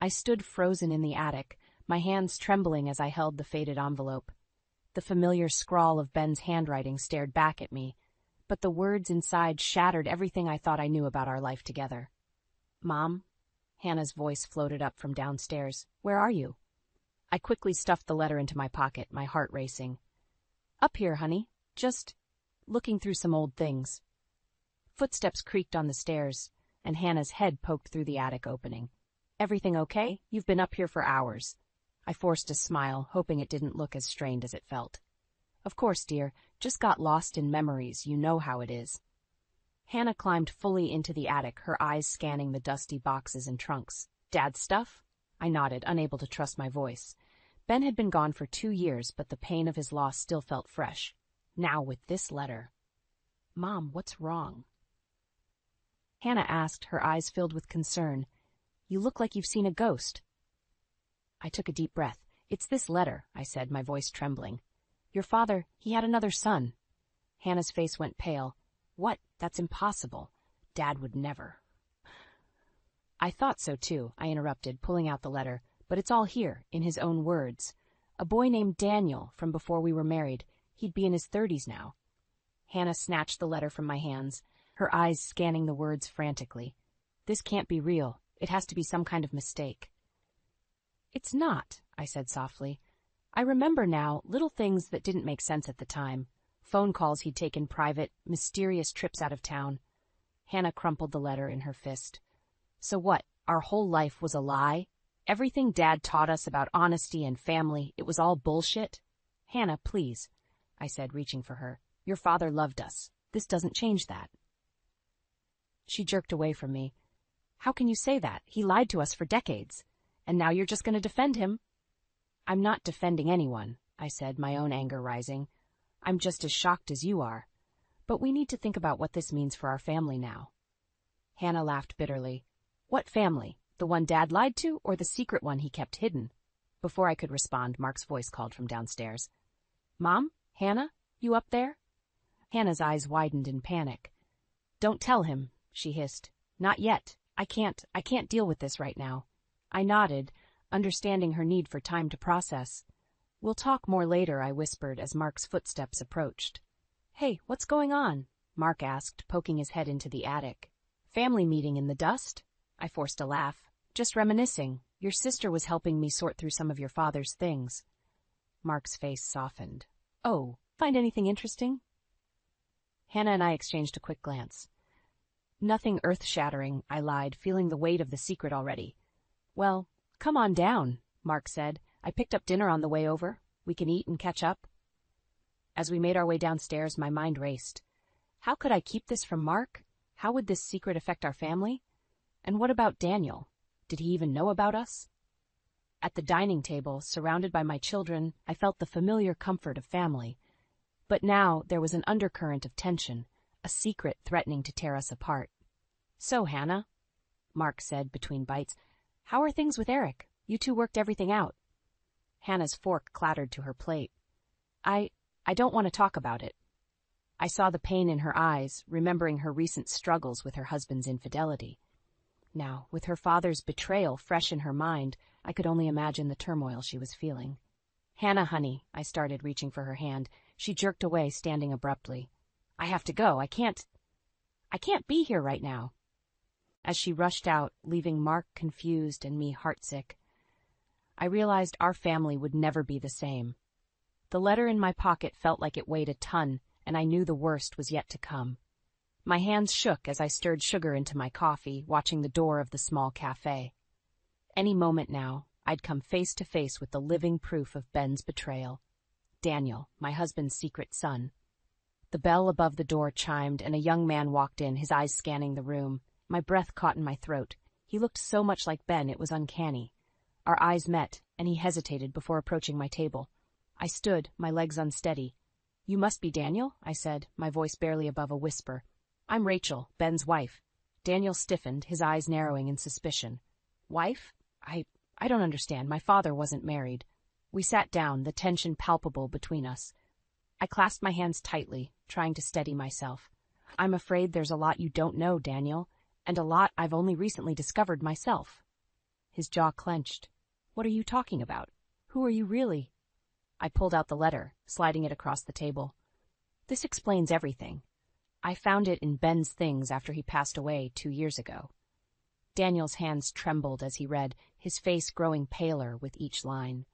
I stood frozen in the attic, my hands trembling as I held the faded envelope. The familiar scrawl of Ben's handwriting stared back at me, but the words inside shattered everything I thought I knew about our life together. "Mom?" Hannah's voice floated up from downstairs. "Where are you?" I quickly stuffed the letter into my pocket, my heart racing. "Up here, honey. Just looking through some old things." Footsteps creaked on the stairs, and Hannah's head poked through the attic opening. "Everything okay? You've been up here for hours." I forced a smile, hoping it didn't look as strained as it felt. "Of course, dear. Just got lost in memories. You know how it is." Hannah climbed fully into the attic, her eyes scanning the dusty boxes and trunks. "Dad's stuff?" I nodded, unable to trust my voice. Ben had been gone for 2 years, but the pain of his loss still felt fresh. Now with this letter. "Mom, what's wrong?" Hannah asked, her eyes filled with concern. "You look like you've seen a ghost." I took a deep breath. "It's this letter," I said, my voice trembling. "Your father, he had another son." Hannah's face went pale. "What? That's impossible. Dad would never." "I thought so too," I interrupted, pulling out the letter, "but it's all here, in his own words. A boy named Daniel, from before we were married. He'd be in his 30s now." Hannah snatched the letter from my hands, her eyes scanning the words frantically. "This can't be real. It has to be some kind of mistake." "It's not," I said softly. "I remember now little things that didn't make sense at the time. Phone calls he'd taken private, mysterious trips out of town." Hannah crumpled the letter in her fist. "So what, our whole life was a lie? Everything Dad taught us about honesty and family, it was all bullshit?" "Hannah, please," I said, reaching for her. "Your father loved us. This doesn't change that." She jerked away from me. "How can you say that? He lied to us for decades. And now you're just going to defend him?" "I'm not defending anyone," I said, my own anger rising. "I'm just as shocked as you are. But we need to think about what this means for our family now." Hannah laughed bitterly. "What family? The one Dad lied to, or the secret one he kept hidden?" Before I could respond, Mark's voice called from downstairs. "Mom? Hannah? You up there?" Hannah's eyes widened in panic. "Don't tell him," she hissed. "Not yet. I can't deal with this right now." I nodded, understanding her need for time to process. "We'll talk more later," I whispered as Mark's footsteps approached. "Hey, what's going on?" Mark asked, poking his head into the attic. "Family meeting in the dust?" I forced a laugh. "Just reminiscing. Your sister was helping me sort through some of your father's things." Mark's face softened. "Oh, find anything interesting?" Hannah and I exchanged a quick glance. "Nothing earth-shattering," I lied, feeling the weight of the secret already. "Well, come on down," Mark said. "I picked up dinner on the way over. We can eat and catch up." As we made our way downstairs, my mind raced. How could I keep this from Mark? How would this secret affect our family? And what about Daniel? Did he even know about us? At the dining table, surrounded by my children, I felt the familiar comfort of family. But now there was an undercurrent of tension, a secret threatening to tear us apart. "So, Hannah," Mark said between bites, "how are things with Eric? You two worked everything out." Hannah's fork clattered to her plate. I don't want to talk about it." I saw the pain in her eyes, remembering her recent struggles with her husband's infidelity. Now, with her father's betrayal fresh in her mind, I could only imagine the turmoil she was feeling. "Hannah, honey," I started, reaching for her hand. She jerked away, standing abruptly. "I have to go. I can't be here right now." As she rushed out, leaving Mark confused and me heartsick, I realized our family would never be the same. The letter in my pocket felt like it weighed a ton, and I knew the worst was yet to come. My hands shook as I stirred sugar into my coffee, watching the door of the small cafe. Any moment now, I'd come face to face with the living proof of Ben's betrayal. Daniel, my husband's secret son. The bell above the door chimed, and a young man walked in, his eyes scanning the room. My breath caught in my throat. He looked so much like Ben, it was uncanny. Our eyes met, and he hesitated before approaching my table. I stood, my legs unsteady. "You must be Daniel," I said, my voice barely above a whisper. "I'm Rachel, Ben's wife." Daniel stiffened, his eyes narrowing in suspicion. "Wife? I don't understand. My father wasn't married." We sat down, the tension palpable between us. I clasped my hands tightly, trying to steady myself. "I'm afraid there's a lot you don't know, Daniel, and a lot I've only recently discovered myself." his jaw clenched. What are you talking about? Who are you really? I pulled out the letter, sliding it across the table. This explains everything. I found it in Ben's things after he passed away 2 years ago. Daniel's hands trembled as he read, his face growing paler with each line.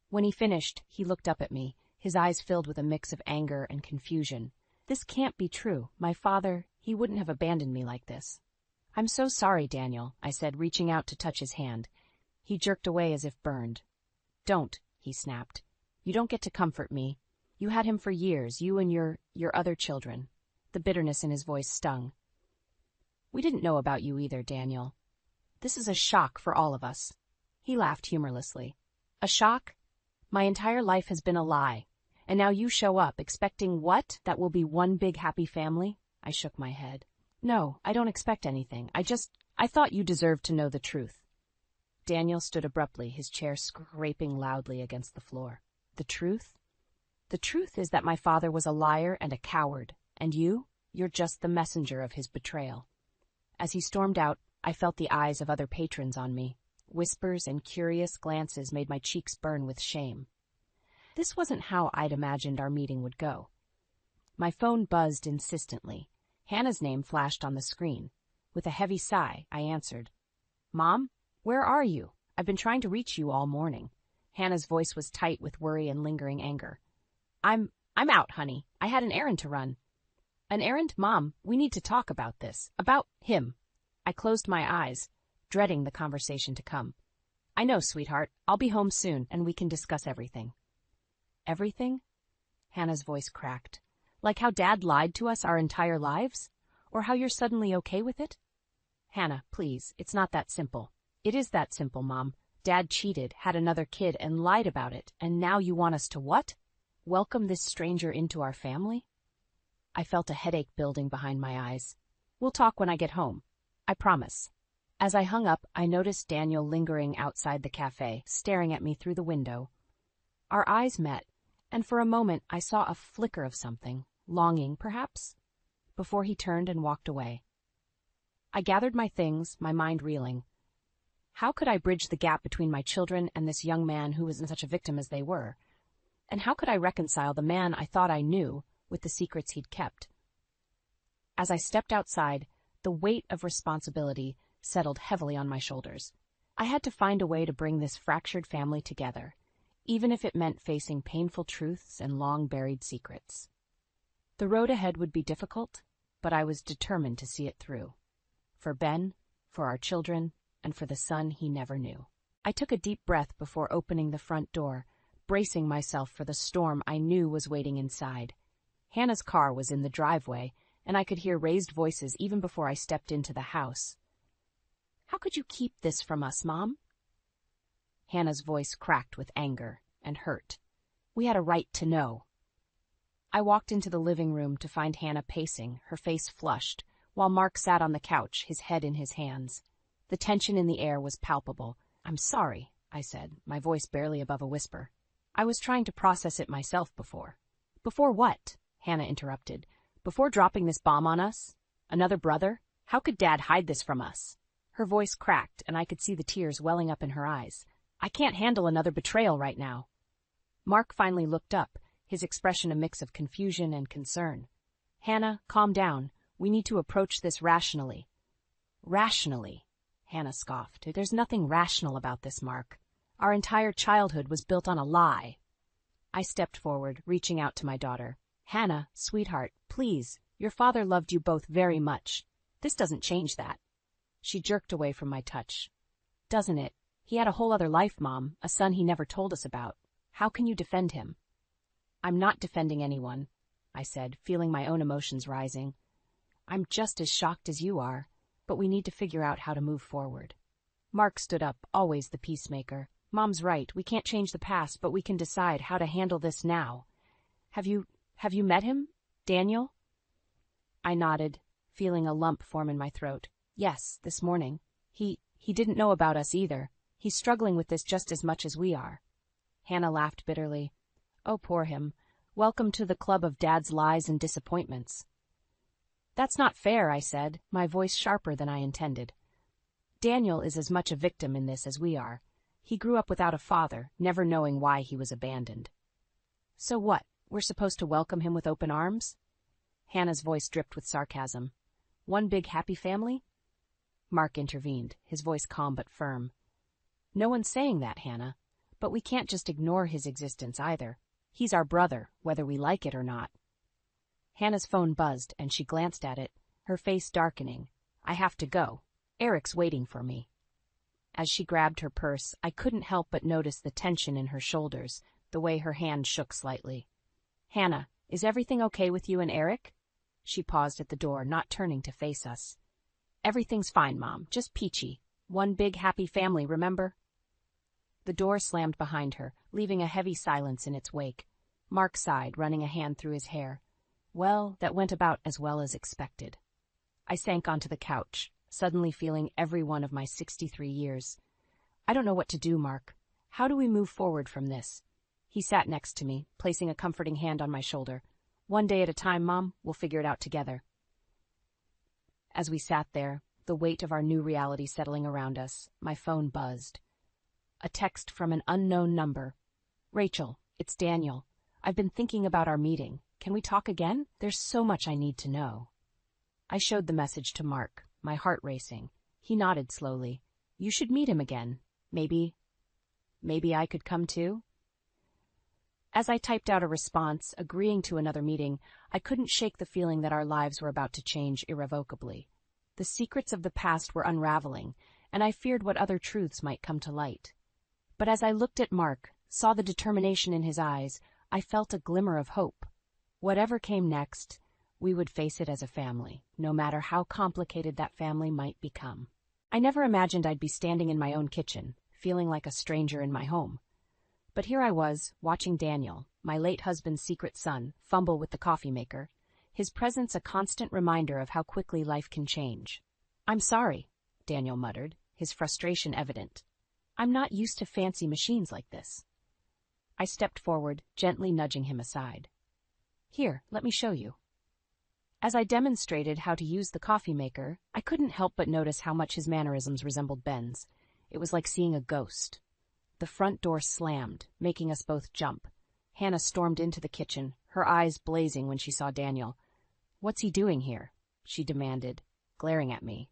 When he finished, he looked up at me, his eyes filled with a mix of anger and confusion. This can't be true. My father, he wouldn't have abandoned me like this. I'm so sorry, Daniel, I said, reaching out to touch his hand. He jerked away as if burned. Don't, he snapped. You don't get to comfort me. You had him for years, you and your other children. The bitterness in his voice stung. We didn't know about you either, Daniel. This is a shock for all of us. He laughed humorlessly. A shock? My entire life has been a lie. And now you show up, expecting what? That we'll be one big happy family? I shook my head. No, I don't expect anything. I thought you deserved to know the truth. Daniel stood abruptly, his chair scraping loudly against the floor. The truth? The truth is that my father was a liar and a coward, and you're just the messenger of his betrayal. As he stormed out, I felt the eyes of other patrons on me. Whispers and curious glances made my cheeks burn with shame. This wasn't how I'd imagined our meeting would go. My phone buzzed insistently. Hannah's name flashed on the screen. With a heavy sigh, I answered. Mom, where are you? I've been trying to reach you all morning. Hannah's voice was tight with worry and lingering anger. I'm out, honey. I had an errand to run. An errand? Mom, we need to talk about this. About him. I closed my eyes, dreading the conversation to come. I know, sweetheart. I'll be home soon, and we can discuss everything. Everything? Hannah's voice cracked. Like how Dad lied to us our entire lives? Or how you're suddenly okay with it? Hannah, please, it's not that simple. It is that simple, Mom. Dad cheated, had another kid, and lied about it, and now you want us to what? Welcome this stranger into our family? I felt a headache building behind my eyes. We'll talk when I get home. I promise. As I hung up, I noticed Daniel lingering outside the cafe, staring at me through the window. Our eyes met, and for a moment I saw a flicker of something, longing perhaps, before he turned and walked away. I gathered my things, my mind reeling. How could I bridge the gap between my children and this young man who wasn't such a victim as they were? And how could I reconcile the man I thought I knew with the secrets he'd kept? As I stepped outside, the weight of responsibility settled heavily on my shoulders. I had to find a way to bring this fractured family together, even if it meant facing painful truths and long-buried secrets. The road ahead would be difficult, but I was determined to see it through. For Ben, for our children, and for the son he never knew. I took a deep breath before opening the front door, bracing myself for the storm I knew was waiting inside. Hannah's car was in the driveway, and I could hear raised voices even before I stepped into the house. How could you keep this from us, Mom? Hannah's voice cracked with anger and hurt. We had a right to know. I walked into the living room to find Hannah pacing, her face flushed, while Mark sat on the couch, his head in his hands. The tension in the air was palpable. I'm sorry, I said, my voice barely above a whisper. I was trying to process it myself before. Before what? Hannah interrupted. Before dropping this bomb on us? Another brother? How could Dad hide this from us? Her voice cracked, and I could see the tears welling up in her eyes. I can't handle another betrayal right now. Mark finally looked up, his expression a mix of confusion and concern. Hannah, calm down. We need to approach this rationally. Rationally? Hannah scoffed. There's nothing rational about this, Mark. Our entire childhood was built on a lie. I stepped forward, reaching out to my daughter. Hannah, sweetheart, please. Your father loved you both very much. This doesn't change that. She jerked away from my touch. Doesn't it? He had a whole other life, Mom, a son he never told us about. How can you defend him? I'm not defending anyone, I said, feeling my own emotions rising. I'm just as shocked as you are, but we need to figure out how to move forward. Mark stood up, always the peacemaker. Mom's right, we can't change the past, but we can decide how to handle this now. Have you met him, Daniel? I nodded, feeling a lump form in my throat. Yes, this morning. He didn't know about us either. He's struggling with this just as much as we are. Hannah laughed bitterly. Oh, poor him. Welcome to the club of Dad's lies and disappointments. That's not fair, I said, my voice sharper than I intended. Daniel is as much a victim in this as we are. He grew up without a father, never knowing why he was abandoned. So what? We're supposed to welcome him with open arms? Hannah's voice dripped with sarcasm. One big happy family? Mark intervened, his voice calm but firm. No one's saying that, Hannah. But we can't just ignore his existence either. He's our brother, whether we like it or not. Hannah's phone buzzed, and she glanced at it, her face darkening. I have to go. Eric's waiting for me. As she grabbed her purse, I couldn't help but notice the tension in her shoulders, the way her hand shook slightly. Hannah, is everything okay with you and Eric? She paused at the door, not turning to face us. Everything's fine, Mom, just peachy. One big happy family, remember? The door slammed behind her, leaving a heavy silence in its wake. Mark sighed, running a hand through his hair. Well, that went about as well as expected. I sank onto the couch, suddenly feeling every one of my 63 years. I don't know what to do, Mark. How do we move forward from this? He sat next to me, placing a comforting hand on my shoulder. One day at a time, Mom, we'll figure it out together. As we sat there, the weight of our new reality settling around us, my phone buzzed. A text from an unknown number. Rachel, it's Daniel. I've been thinking about our meeting. Can we talk again? There's so much I need to know. I showed the message to Mark, my heart racing. He nodded slowly. You should meet him again. Maybe I could come too? As I typed out a response, agreeing to another meeting, I couldn't shake the feeling that our lives were about to change irrevocably. The secrets of the past were unraveling, and I feared what other truths might come to light. But as I looked at Mark, saw the determination in his eyes, I felt a glimmer of hope. Whatever came next, we would face it as a family, no matter how complicated that family might become. I never imagined I'd be standing in my own kitchen, feeling like a stranger in my home. But here I was, watching Daniel, my late husband's secret son, fumble with the coffee maker, his presence a constant reminder of how quickly life can change. I'm sorry, Daniel muttered, his frustration evident. I'm not used to fancy machines like this. I stepped forward, gently nudging him aside. Here, let me show you. As I demonstrated how to use the coffee maker, I couldn't help but notice how much his mannerisms resembled Ben's. It was like seeing a ghost. The front door slammed, making us both jump. Hannah stormed into the kitchen, her eyes blazing when she saw Daniel. What's he doing here? She demanded, glaring at me.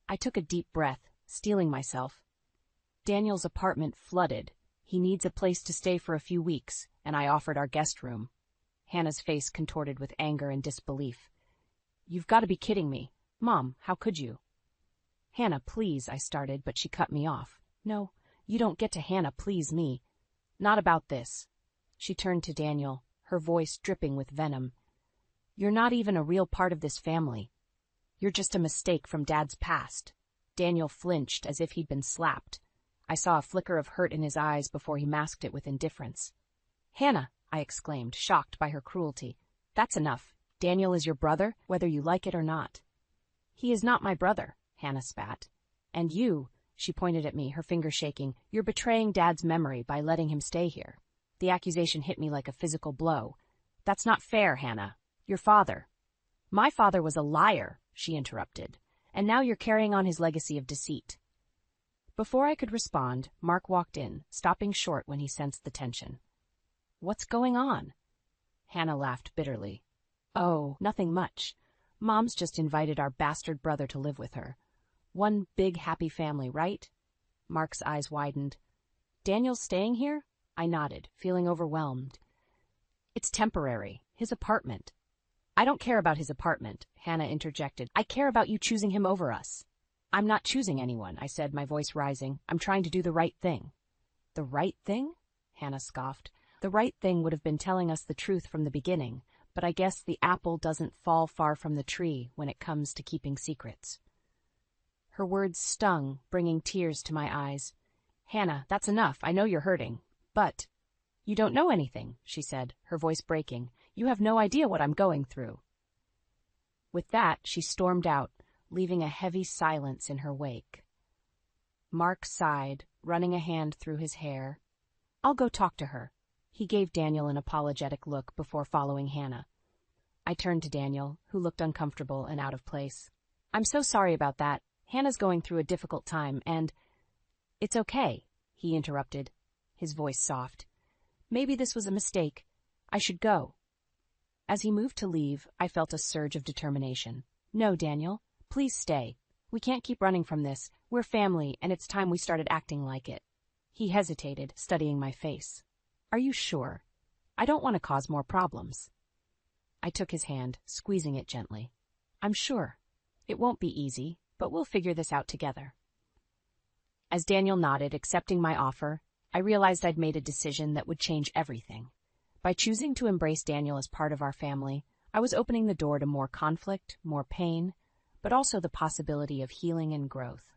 I took a deep breath, steeling myself. Daniel's apartment flooded. He needs a place to stay for a few weeks, and I offered our guest room. Hannah's face contorted with anger and disbelief. You've got to be kidding me. Mom, how could you? Hannah, please, I started, but she cut me off. No, you don't get to Hannah, please me. Not about this. She turned to Daniel, her voice dripping with venom. You're not even a real part of this family. You're just a mistake from Dad's past. Daniel flinched as if he'd been slapped. I saw a flicker of hurt in his eyes before he masked it with indifference. Hannah, I exclaimed, shocked by her cruelty. That's enough. Daniel is your brother, whether you like it or not. He is not my brother, Hannah spat. And you, she pointed at me, her finger shaking, you're betraying Dad's memory by letting him stay here. The accusation hit me like a physical blow. That's not fair, Hannah. Your father. My father was a liar, she interrupted, and now you're carrying on his legacy of deceit. Before I could respond, Mark walked in, stopping short when he sensed the tension. What's going on? Hannah laughed bitterly. Oh, nothing much. Mom's just invited our bastard brother to live with her. One big happy family, right? Mark's eyes widened. Daniel's staying here? I nodded, feeling overwhelmed. It's temporary. His apartment. I don't care about his apartment, Hannah interjected. I care about you choosing him over us. I'm not choosing anyone, I said, my voice rising. I'm trying to do the right thing. The right thing? Hannah scoffed. The right thing would have been telling us the truth from the beginning, but I guess the apple doesn't fall far from the tree when it comes to keeping secrets. Her words stung, bringing tears to my eyes. Hannah, that's enough. I know you're hurting. But you don't know anything, she said, her voice breaking. You have no idea what I'm going through. With that, she stormed out, leaving a heavy silence in her wake. Mark sighed, running a hand through his hair. I'll go talk to her. He gave Daniel an apologetic look before following Hannah. I turned to Daniel, who looked uncomfortable and out of place. I'm so sorry about that. Hannah's going through a difficult time, and— It's okay, he interrupted, his voice soft. Maybe this was a mistake. I should go. As he moved to leave, I felt a surge of determination. No, Daniel, please stay. We can't keep running from this. We're family, and it's time we started acting like it. He hesitated, studying my face. Are you sure? I don't want to cause more problems. I took his hand, squeezing it gently. I'm sure. It won't be easy, but we'll figure this out together. As Daniel nodded, accepting my offer, I realized I'd made a decision that would change everything. By choosing to embrace Daniel as part of our family, I was opening the door to more conflict, more pain, but also the possibility of healing and growth.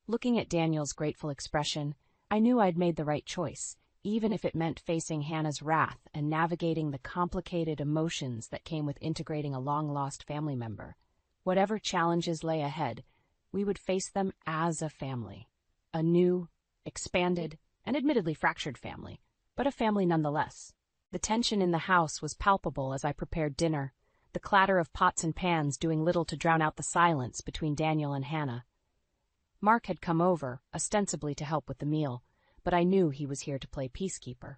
Looking at Daniel's grateful expression, I knew I'd made the right choice, even if it meant facing Hannah's wrath and navigating the complicated emotions that came with integrating a long-lost family member. Whatever challenges lay ahead, we would face them as a family. A new, expanded, and admittedly fractured family, but a family nonetheless. The tension in the house was palpable as I prepared dinner, the clatter of pots and pans doing little to drown out the silence between Daniel and Hannah. Mark had come over, ostensibly to help with the meal, but I knew he was here to play peacekeeper.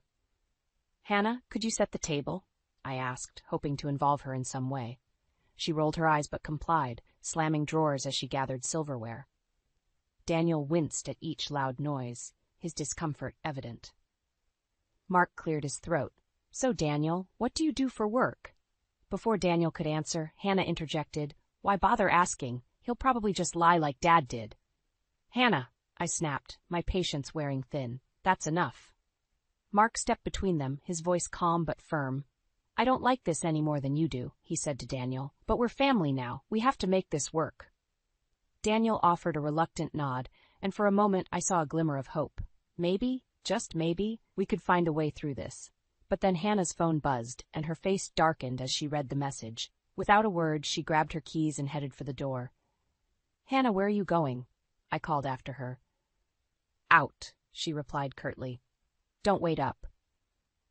Hannah, could you set the table? I asked, hoping to involve her in some way. She rolled her eyes but complied, slamming drawers as she gathered silverware. Daniel winced at each loud noise, his discomfort evident. Mark cleared his throat. So, Daniel, what do you do for work? Before Daniel could answer, Hannah interjected, Why bother asking? He'll probably just lie like Dad did. Hannah, I snapped, my patience wearing thin. That's enough. Mark stepped between them, his voice calm but firm. I don't like this any more than you do, he said to Daniel, but we're family now. We have to make this work. Daniel offered a reluctant nod, and for a moment I saw a glimmer of hope. Maybe, just maybe, we could find a way through this. But then Hannah's phone buzzed, and her face darkened as she read the message. Without a word, she grabbed her keys and headed for the door. Hannah, where are you going? I called after her. Out, she replied curtly. Don't wait up.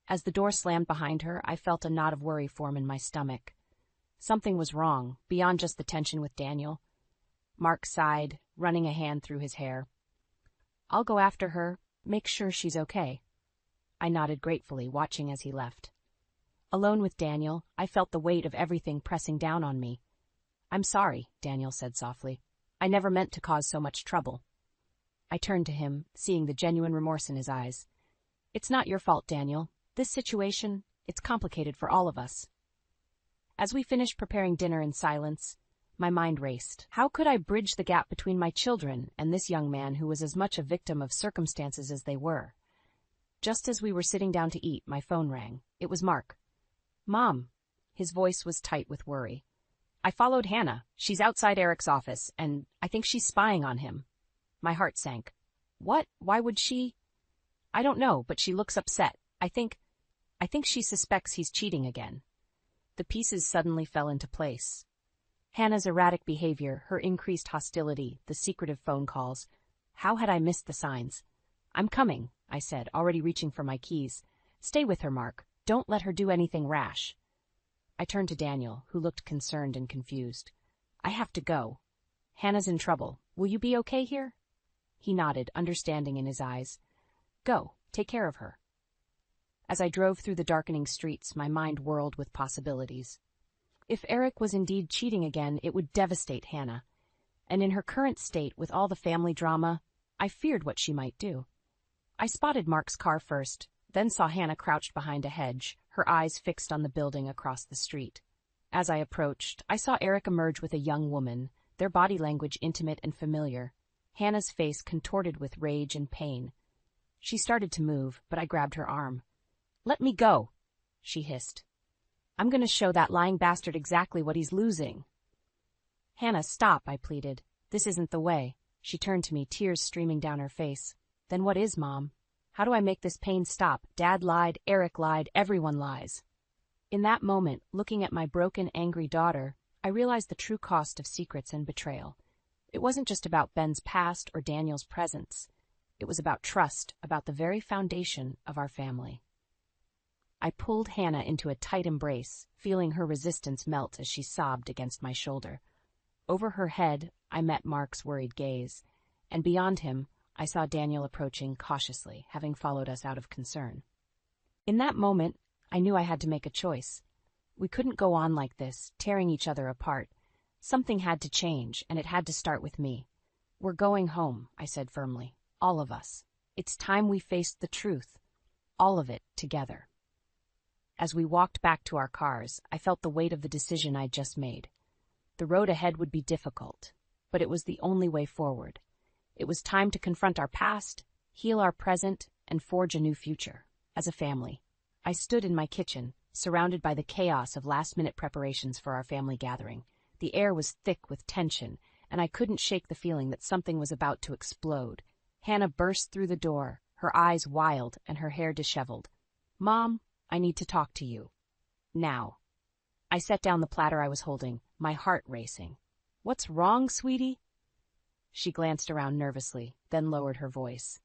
As the door slammed behind her, I felt a knot of worry form in my stomach. Something was wrong, beyond just the tension with Daniel. Mark sighed, running a hand through his hair. I'll go after her, make sure she's okay. I nodded gratefully, watching as he left. Alone with Daniel, I felt the weight of everything pressing down on me. I'm sorry, Daniel said softly. I never meant to cause so much trouble. I turned to him, seeing the genuine remorse in his eyes. It's not your fault, Daniel. This situation, it's complicated for all of us. As we finished preparing dinner in silence, my mind raced. How could I bridge the gap between my children and this young man who was as much a victim of circumstances as they were? Just as we were sitting down to eat, my phone rang. It was Mark. Mom. His voice was tight with worry. I followed Hannah. She's outside Eric's office, and I think she's spying on him. My heart sank. What? Why would she? I don't know, but she looks upset. I think she suspects he's cheating again. The pieces suddenly fell into place. Hannah's erratic behavior, her increased hostility, the secretive phone calls. How had I missed the signs? I'm coming, I said, already reaching for my keys. Stay with her, Mark. Don't let her do anything rash. I turned to Daniel, who looked concerned and confused. I have to go. Hannah's in trouble. Will you be okay here? He nodded, understanding in his eyes. Go, take care of her. As I drove through the darkening streets, my mind whirled with possibilities. If Eric was indeed cheating again, it would devastate Hannah. And in her current state, with all the family drama, I feared what she might do. I spotted Mark's car first, then saw Hannah crouched behind a hedge, her eyes fixed on the building across the street. As I approached, I saw Eric emerge with a young woman, their body language intimate and familiar. Hannah's face contorted with rage and pain. She started to move, but I grabbed her arm. Let me go, she hissed. I'm going to show that lying bastard exactly what he's losing. Hannah, stop, I pleaded. This isn't the way. She turned to me, tears streaming down her face. Then what is, Mom? How do I make this pain stop? Dad lied, Eric lied, everyone lies. In that moment, looking at my broken, angry daughter, I realized the true cost of secrets and betrayal. It wasn't just about Ben's past or Daniel's presence. It was about trust, about the very foundation of our family. I pulled Hannah into a tight embrace, feeling her resistance melt as she sobbed against my shoulder. Over her head, I met Mark's worried gaze, and beyond him, I saw Daniel approaching cautiously, having followed us out of concern. In that moment, I knew I had to make a choice. We couldn't go on like this, tearing each other apart. Something had to change, and it had to start with me. "We're going home," I said firmly. "All of us. It's time we faced the truth. All of it together." As we walked back to our cars, I felt the weight of the decision I'd just made. The road ahead would be difficult, but it was the only way forward. It was time to confront our past, heal our present, and forge a new future. As a family, I stood in my kitchen, surrounded by the chaos of last-minute preparations for our family gathering. The air was thick with tension, and I couldn't shake the feeling that something was about to explode. Hannah burst through the door, her eyes wild and her hair disheveled. "Mom, I need to talk to you. Now." I set down the platter I was holding, my heart racing. "What's wrong, sweetie?" She glanced around nervously, then lowered her voice.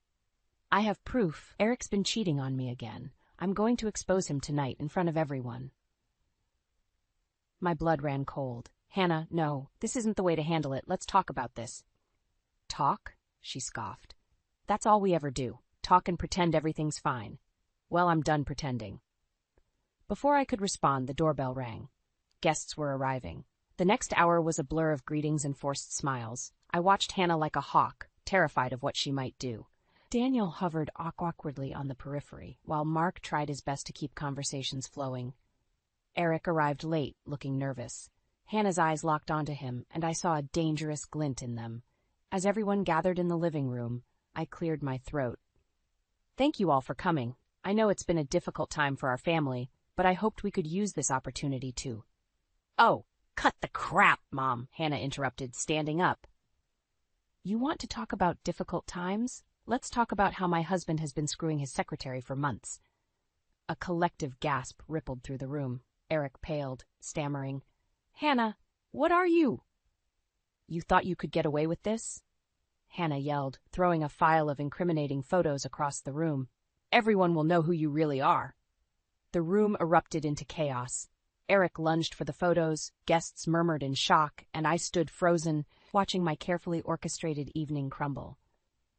"I have proof. Eric's been cheating on me again. I'm going to expose him tonight in front of everyone." My blood ran cold. "Hannah, no, this isn't the way to handle it. Let's talk about this." "Talk?" she scoffed. "That's all we ever do. Talk and pretend everything's fine." "Well, I'm done pretending." Before I could respond, the doorbell rang. Guests were arriving. The next hour was a blur of greetings and forced smiles. I watched Hannah like a hawk, terrified of what she might do. Daniel hovered awkwardly on the periphery, while Mark tried his best to keep conversations flowing. Eric arrived late, looking nervous. Hannah's eyes locked onto him, and I saw a dangerous glint in them. As everyone gathered in the living room, I cleared my throat. "Thank you all for coming. I know it's been a difficult time for our family, but I hoped we could use this opportunity to—" "Oh, cut the crap, Mom," Hannah interrupted, standing up. "You want to talk about difficult times? Let's talk about how my husband has been screwing his secretary for months." A collective gasp rippled through the room. Eric paled, stammering, "Hannah, what are you?" "You thought you could get away with this?" Hannah yelled, throwing a file of incriminating photos across the room. "Everyone will know who you really are." The room erupted into chaos. Eric lunged for the photos, guests murmured in shock, and I stood frozen, watching my carefully orchestrated evening crumble.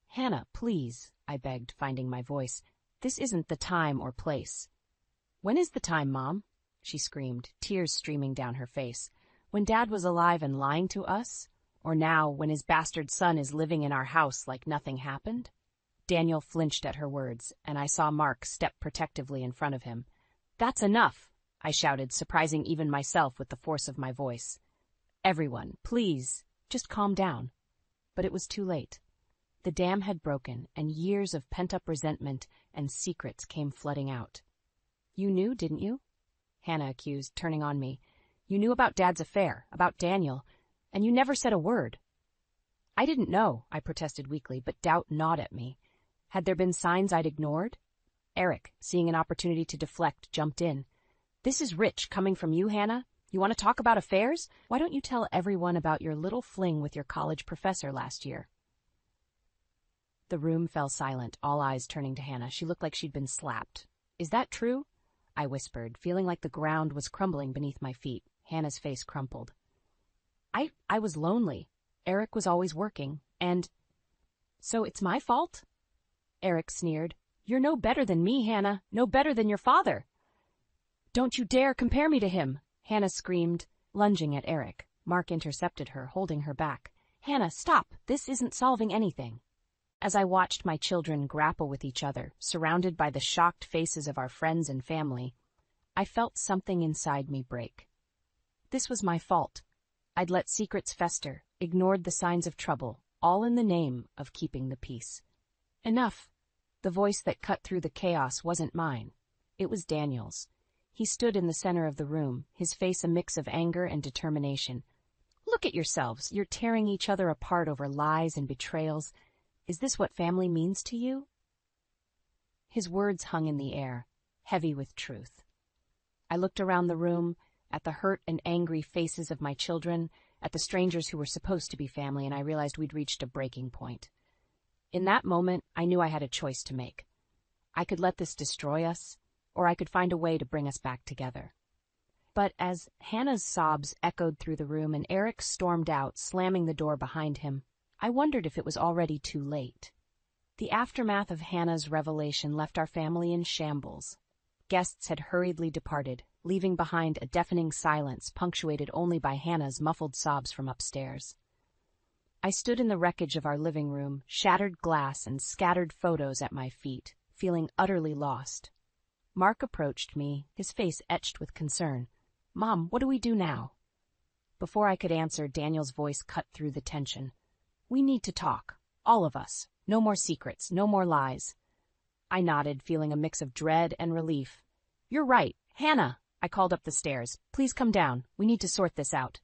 "Hannah, please," I begged, finding my voice. "This isn't the time or place." "When is the time, Mom?" she screamed, tears streaming down her face. "When Dad was alive and lying to us? Or now, when his bastard son is living in our house like nothing happened?" Daniel flinched at her words, and I saw Mark step protectively in front of him. "That's enough," I shouted, surprising even myself with the force of my voice. "Everyone, please, just calm down." But it was too late. The dam had broken, and years of pent-up resentment and secrets came flooding out. "You knew, didn't you?" Hannah accused, turning on me. "You knew about Dad's affair, about Daniel, and you never said a word." "I didn't know," I protested weakly, but doubt gnawed at me. Had there been signs I'd ignored? Eric, seeing an opportunity to deflect, jumped in. "This is rich coming from you, Hannah. You want to talk about affairs? Why don't you tell everyone about your little fling with your college professor last year?" The room fell silent, all eyes turning to Hannah. She looked like she'd been slapped. "Is that true?" I whispered, feeling like the ground was crumbling beneath my feet. Hannah's face crumpled. I was lonely. Eric was always working, and... So it's my fault?" Eric sneered. "You're no better than me, Hannah. No better than your father." "Don't you dare compare me to him!" Hannah screamed, lunging at Eric. Mark intercepted her, holding her back. "Hannah, stop! This isn't solving anything." As I watched my children grapple with each other, surrounded by the shocked faces of our friends and family, I felt something inside me break. This was my fault. I'd let secrets fester, ignored the signs of trouble, all in the name of keeping the peace. Enough. The voice that cut through the chaos wasn't mine. It was Daniel's. He stood in the center of the room, his face a mix of anger and determination. "Look at yourselves. You're tearing each other apart over lies and betrayals. Is this what family means to you?" His words hung in the air, heavy with truth. I looked around the room, at the hurt and angry faces of my children, at the strangers who were supposed to be family, and I realized we'd reached a breaking point. In that moment, I knew I had a choice to make. I could let this destroy us, or I could find a way to bring us back together. But as Hannah's sobs echoed through the room and Eric stormed out, slamming the door behind him, I wondered if it was already too late. The aftermath of Hannah's revelation left our family in shambles. Guests had hurriedly departed, leaving behind a deafening silence punctuated only by Hannah's muffled sobs from upstairs. I stood in the wreckage of our living room, shattered glass and scattered photos at my feet, feeling utterly lost. Mark approached me, his face etched with concern. "Mom, what do we do now?" Before I could answer, Daniel's voice cut through the tension. "We need to talk. All of us. No more secrets, no more lies." I nodded, feeling a mix of dread and relief. "You're right. Hannah!" I called up the stairs. "Please come down. We need to sort this out."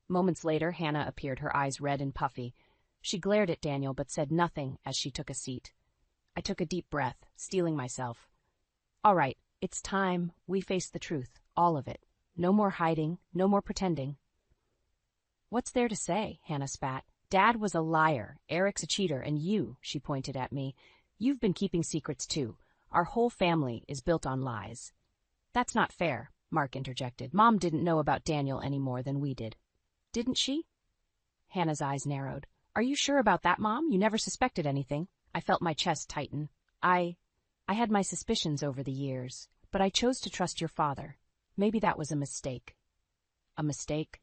Moments later, Hannah appeared, her eyes red and puffy. She glared at Daniel but said nothing as she took a seat. I took a deep breath, steeling myself. "All right, it's time we face the truth, all of it. No more hiding, no more pretending." "What's there to say?" Hannah spat. "Dad was a liar, Eric's a cheater, and you," she pointed at me, "you've been keeping secrets too. Our whole family is built on lies." "That's not fair," Mark interjected. "Mom didn't know about Daniel any more than we did." "Didn't she?" Hannah's eyes narrowed. "Are you sure about that, Mom? You never suspected anything." I felt my chest tighten. I had my suspicions over the years, but I chose to trust your father. Maybe that was a mistake." "A mistake?"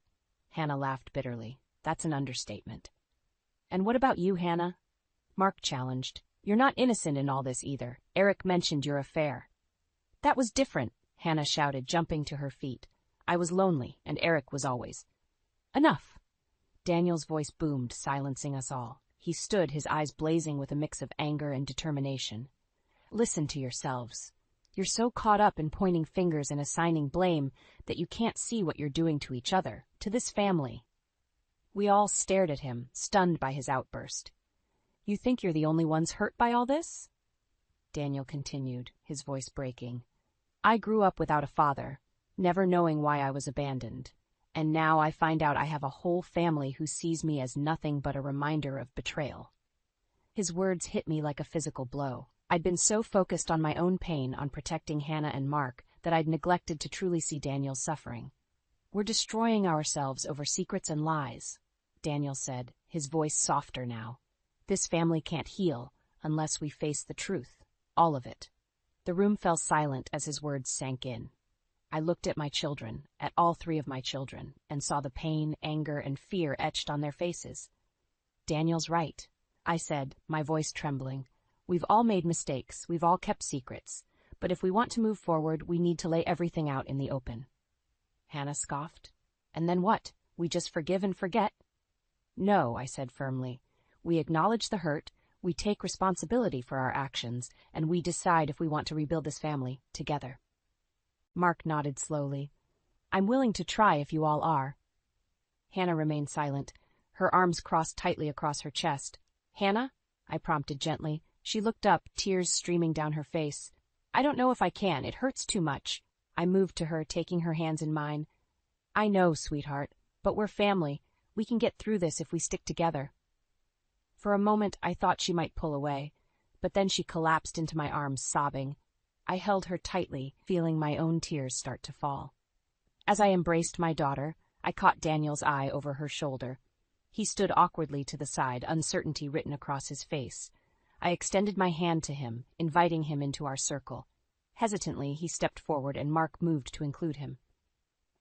Hannah laughed bitterly. "That's an understatement." "And what about you, Hannah?" Mark challenged. "You're not innocent in all this either. Eric mentioned your affair." "That was different," Hannah shouted, jumping to her feet. "I was lonely, and Eric was always." "Enough!" Daniel's voice boomed, silencing us all. He stood, his eyes blazing with a mix of anger and determination. "Listen to yourselves. You're so caught up in pointing fingers and assigning blame that you can't see what you're doing to each other, to this family." We all stared at him, stunned by his outburst. "You think you're the only ones hurt by all this?" Daniel continued, his voice breaking. "I grew up without a father, never knowing why I was abandoned. And now I find out I have a whole family who sees me as nothing but a reminder of betrayal." His words hit me like a physical blow. I'd been so focused on my own pain, on protecting Hannah and Mark, that I'd neglected to truly see Daniel's suffering. "We're destroying ourselves over secrets and lies," Daniel said, his voice softer now. "This family can't heal unless we face the truth, all of it." The room fell silent as his words sank in. I looked at my children, at all three of my children, and saw the pain, anger, and fear etched on their faces. "Daniel's right," I said, my voice trembling. "We've all made mistakes, we've all kept secrets, but if we want to move forward, we need to lay everything out in the open." Hannah scoffed. "And then what? We just forgive and forget?" "No," I said firmly. "We acknowledge the hurt, we take responsibility for our actions, and we decide if we want to rebuild this family together." Mark nodded slowly. "I'm willing to try if you all are." Hannah remained silent, her arms crossed tightly across her chest. "Hannah?" I prompted gently. She looked up, tears streaming down her face. "I don't know if I can. It hurts too much." I moved to her, taking her hands in mine. "I know, sweetheart, but we're family. We can get through this if we stick together." For a moment, I thought she might pull away, but then she collapsed into my arms, sobbing. I held her tightly, feeling my own tears start to fall. As I embraced my daughter, I caught Daniel's eye over her shoulder. He stood awkwardly to the side, uncertainty written across his face. I extended my hand to him, inviting him into our circle. Hesitantly, he stepped forward and Mark moved to include him.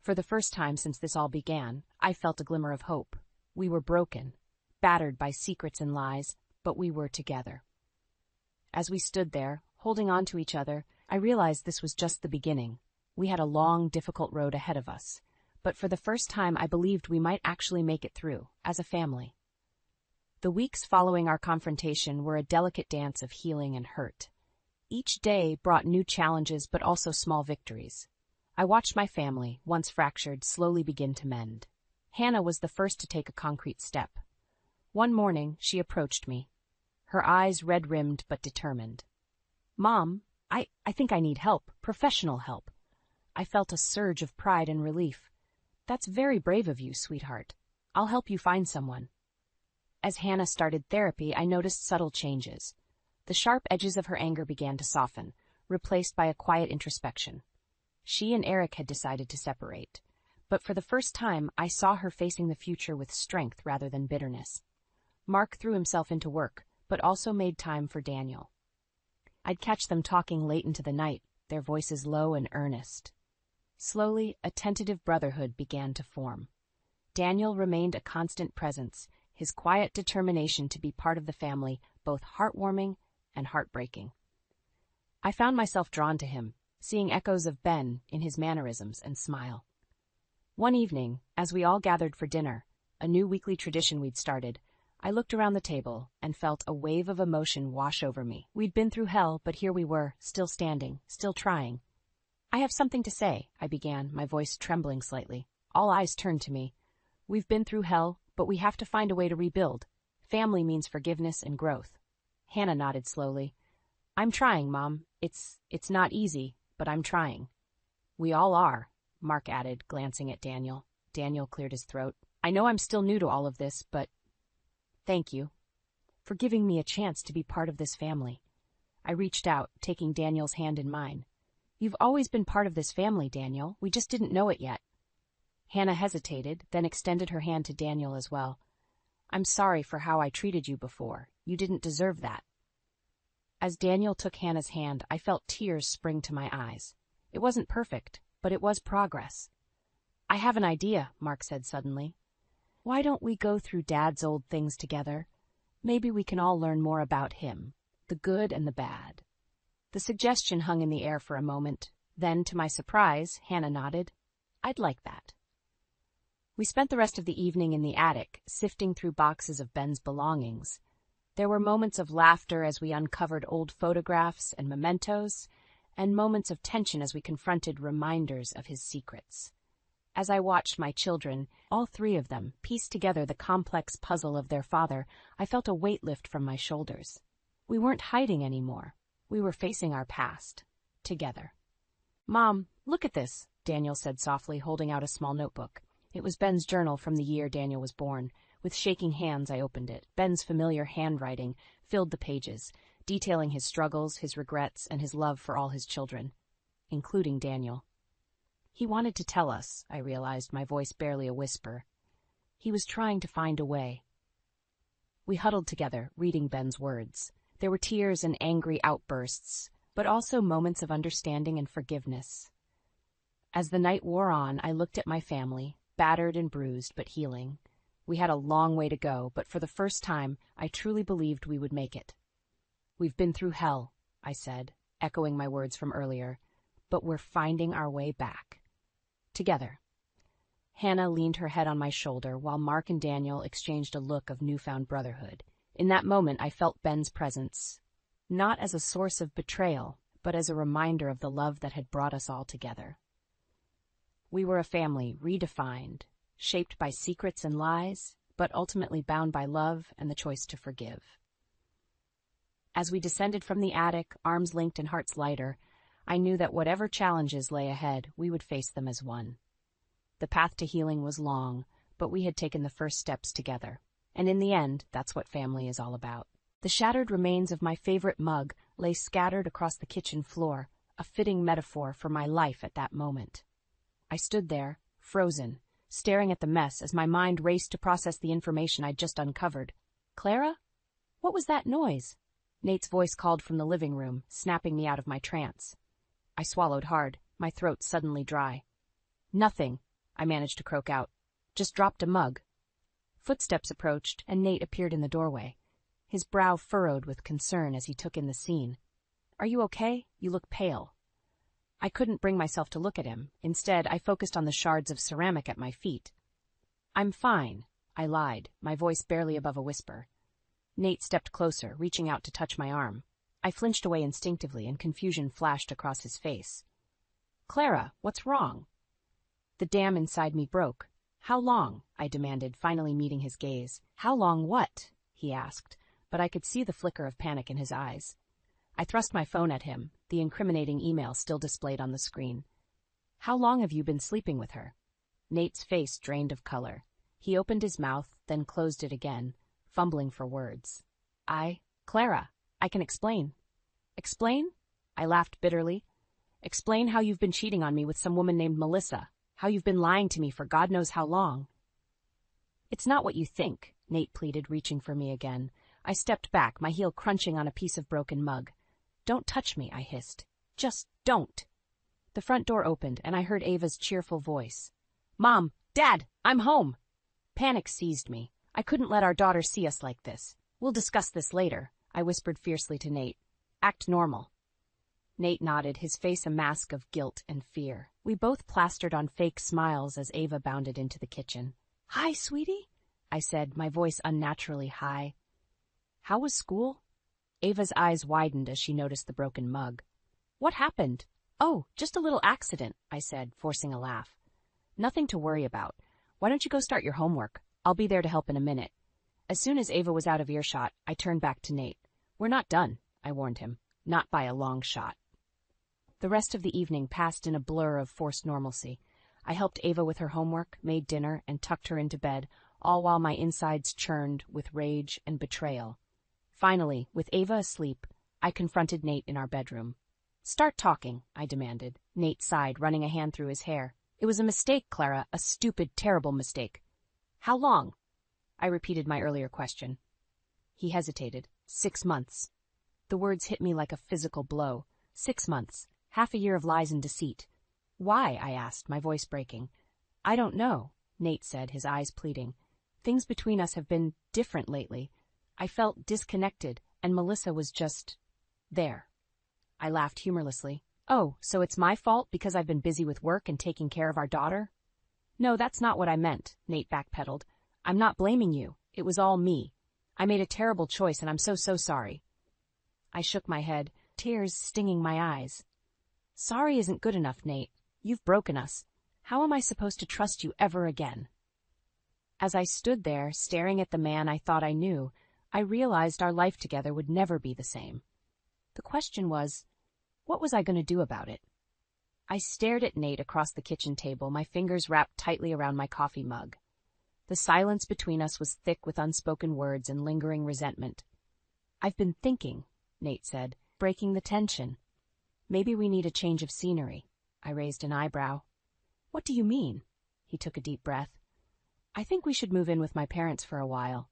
For the first time since this all began, I felt a glimmer of hope. We were broken, battered by secrets and lies, but we were together. As we stood there, holding on to each other, I realized this was just the beginning. We had a long, difficult road ahead of us, but for the first time I believed we might actually make it through, as a family. The weeks following our confrontation were a delicate dance of healing and hurt. Each day brought new challenges but also small victories. I watched my family, once fractured, slowly begin to mend. Hannah was the first to take a concrete step. One morning, she approached me, her eyes red-rimmed but determined. "Mom, I think I need help, professional help." I felt a surge of pride and relief. "That's very brave of you, sweetheart. I'll help you find someone." As Hannah started therapy, I noticed subtle changes. The sharp edges of her anger began to soften, replaced by a quiet introspection. She and Eric had decided to separate. But for the first time, I saw her facing the future with strength rather than bitterness. Mark threw himself into work, but also made time for Daniel. I'd catch them talking late into the night, their voices low and earnest. Slowly, a tentative brotherhood began to form. Daniel remained a constant presence, his quiet determination to be part of the family, both heartwarming and heartbreaking. I found myself drawn to him, seeing echoes of Ben in his mannerisms and smile. One evening, as we all gathered for dinner, a new weekly tradition we'd started, I looked around the table and felt a wave of emotion wash over me. We'd been through hell, but here we were, still standing, still trying. "I have something to say," I began, my voice trembling slightly. All eyes turned to me. "We've been through hell, but we have to find a way to rebuild. Family means forgiveness and growth." Hannah nodded slowly. "I'm trying, Mom. It's not easy, but I'm trying." "We all are," Mark added, glancing at Daniel. Daniel cleared his throat. "I know I'm still new to all of this, but thank you for giving me a chance to be part of this family." I reached out, taking Daniel's hand in mine. "You've always been part of this family, Daniel. We just didn't know it yet." Hannah hesitated, then extended her hand to Daniel as well. "I'm sorry for how I treated you before. You didn't deserve that." As Daniel took Hannah's hand, I felt tears spring to my eyes. It wasn't perfect, but it was progress. "I have an idea," Mark said suddenly. "Why don't we go through Dad's old things together? Maybe we can all learn more about him, the good and the bad." The suggestion hung in the air for a moment. Then, to my surprise, Hannah nodded. "I'd like that." We spent the rest of the evening in the attic, sifting through boxes of Ben's belongings. There were moments of laughter as we uncovered old photographs and mementos, and moments of tension as we confronted reminders of his secrets. As I watched my children, all three of them, piece together the complex puzzle of their father, I felt a weight lift from my shoulders. We weren't hiding anymore. We were facing our past, together. "Mom, look at this," Daniel said softly, holding out a small notebook. It was Ben's journal from the year Daniel was born. With shaking hands, I opened it. Ben's familiar handwriting filled the pages, detailing his struggles, his regrets, and his love for all his children, including Daniel. He wanted to tell us, I realized, my voice barely a whisper. He was trying to find a way. We huddled together, reading Ben's words. There were tears and angry outbursts, but also moments of understanding and forgiveness. As the night wore on, I looked at my family, battered and bruised, but healing. We had a long way to go, but for the first time, I truly believed we would make it. "We've been through hell," I said, echoing my words from earlier, "but we're finding our way back. Together." Hannah leaned her head on my shoulder while Mark and Daniel exchanged a look of newfound brotherhood. In that moment, I felt Ben's presence, not as a source of betrayal, but as a reminder of the love that had brought us all together. We were a family redefined, shaped by secrets and lies, but ultimately bound by love and the choice to forgive. As we descended from the attic, arms linked and hearts lighter, I knew that whatever challenges lay ahead, we would face them as one. The path to healing was long, but we had taken the first steps together. And in the end, that's what family is all about. The shattered remains of my favorite mug lay scattered across the kitchen floor, a fitting metaphor for my life at that moment. I stood there, frozen, staring at the mess as my mind raced to process the information I'd just uncovered. "Clara? What was that noise?" Nate's voice called from the living room, snapping me out of my trance. I swallowed hard, my throat suddenly dry. "Nothing," I managed to croak out. "Just dropped a mug." Footsteps approached, and Nate appeared in the doorway. His brow furrowed with concern as he took in the scene. "Are you okay? You look pale." I couldn't bring myself to look at him. Instead, I focused on the shards of ceramic at my feet. "I'm fine," I lied, my voice barely above a whisper. Nate stepped closer, reaching out to touch my arm. I flinched away instinctively, and confusion flashed across his face. "Clara, what's wrong?" The dam inside me broke. "How long?" I demanded, finally meeting his gaze. "How long what?" he asked, but I could see the flicker of panic in his eyes. I thrust my phone at him, the incriminating email still displayed on the screen. "How long have you been sleeping with her?" Nate's face drained of color. He opened his mouth, then closed it again, fumbling for words. Clara, I can explain." "Explain?" I laughed bitterly. Explain how you've been cheating on me with some woman named Melissa, how you've been lying to me for God knows how long." "It's not what you think," Nate pleaded, reaching for me again. I stepped back, my heel crunching on a piece of broken mug. "Don't touch me," I hissed. "Just don't." The front door opened, and I heard Ava's cheerful voice. "Mom! Dad! I'm home!" Panic seized me. I couldn't let our daughter see us like this. "We'll discuss this later," I whispered fiercely to Nate. "Act normal." Nate nodded, his face a mask of guilt and fear. We both plastered on fake smiles as Ava bounded into the kitchen. "Hi, sweetie," I said, my voice unnaturally high. "How was school?" Ava's eyes widened as she noticed the broken mug. "What happened?" "Oh, just a little accident," I said, forcing a laugh. "Nothing to worry about. Why don't you go start your homework? I'll be there to help in a minute." As soon as Ava was out of earshot, I turned back to Nate. "We're not done," I warned him. "Not by a long shot." The rest of the evening passed in a blur of forced normalcy. I helped Ava with her homework, made dinner, and tucked her into bed, all while my insides churned with rage and betrayal. Finally, with Ava asleep, I confronted Nate in our bedroom. "Start talking," I demanded. Nate sighed, running a hand through his hair. "It was a mistake, Clara, a stupid, terrible mistake." "How long?" I repeated my earlier question. He hesitated. 6 months. The words hit me like a physical blow. 6 months. Half a year of lies and deceit. "Why?" I asked, my voice breaking. "I don't know," Nate said, his eyes pleading. "Things between us have been different lately. I felt disconnected, and Melissa was just there." I laughed humorlessly. "Oh, so it's my fault because I've been busy with work and taking care of our daughter?" "No, that's not what I meant," Nate backpedaled. "I'm not blaming you. It was all me. I made a terrible choice, and I'm so sorry." I shook my head, tears stinging my eyes. "Sorry isn't good enough, Nate. You've broken us. How am I supposed to trust you ever again?" As I stood there, staring at the man I thought I knew, I realized our life together would never be the same. The question was, what was I going to do about it? I stared at Nate across the kitchen table, my fingers wrapped tightly around my coffee mug. The silence between us was thick with unspoken words and lingering resentment. "I've been thinking," Nate said, breaking the tension. "Maybe we need a change of scenery." I raised an eyebrow. "What do you mean?" He took a deep breath. "I think we should move in with my parents for a while."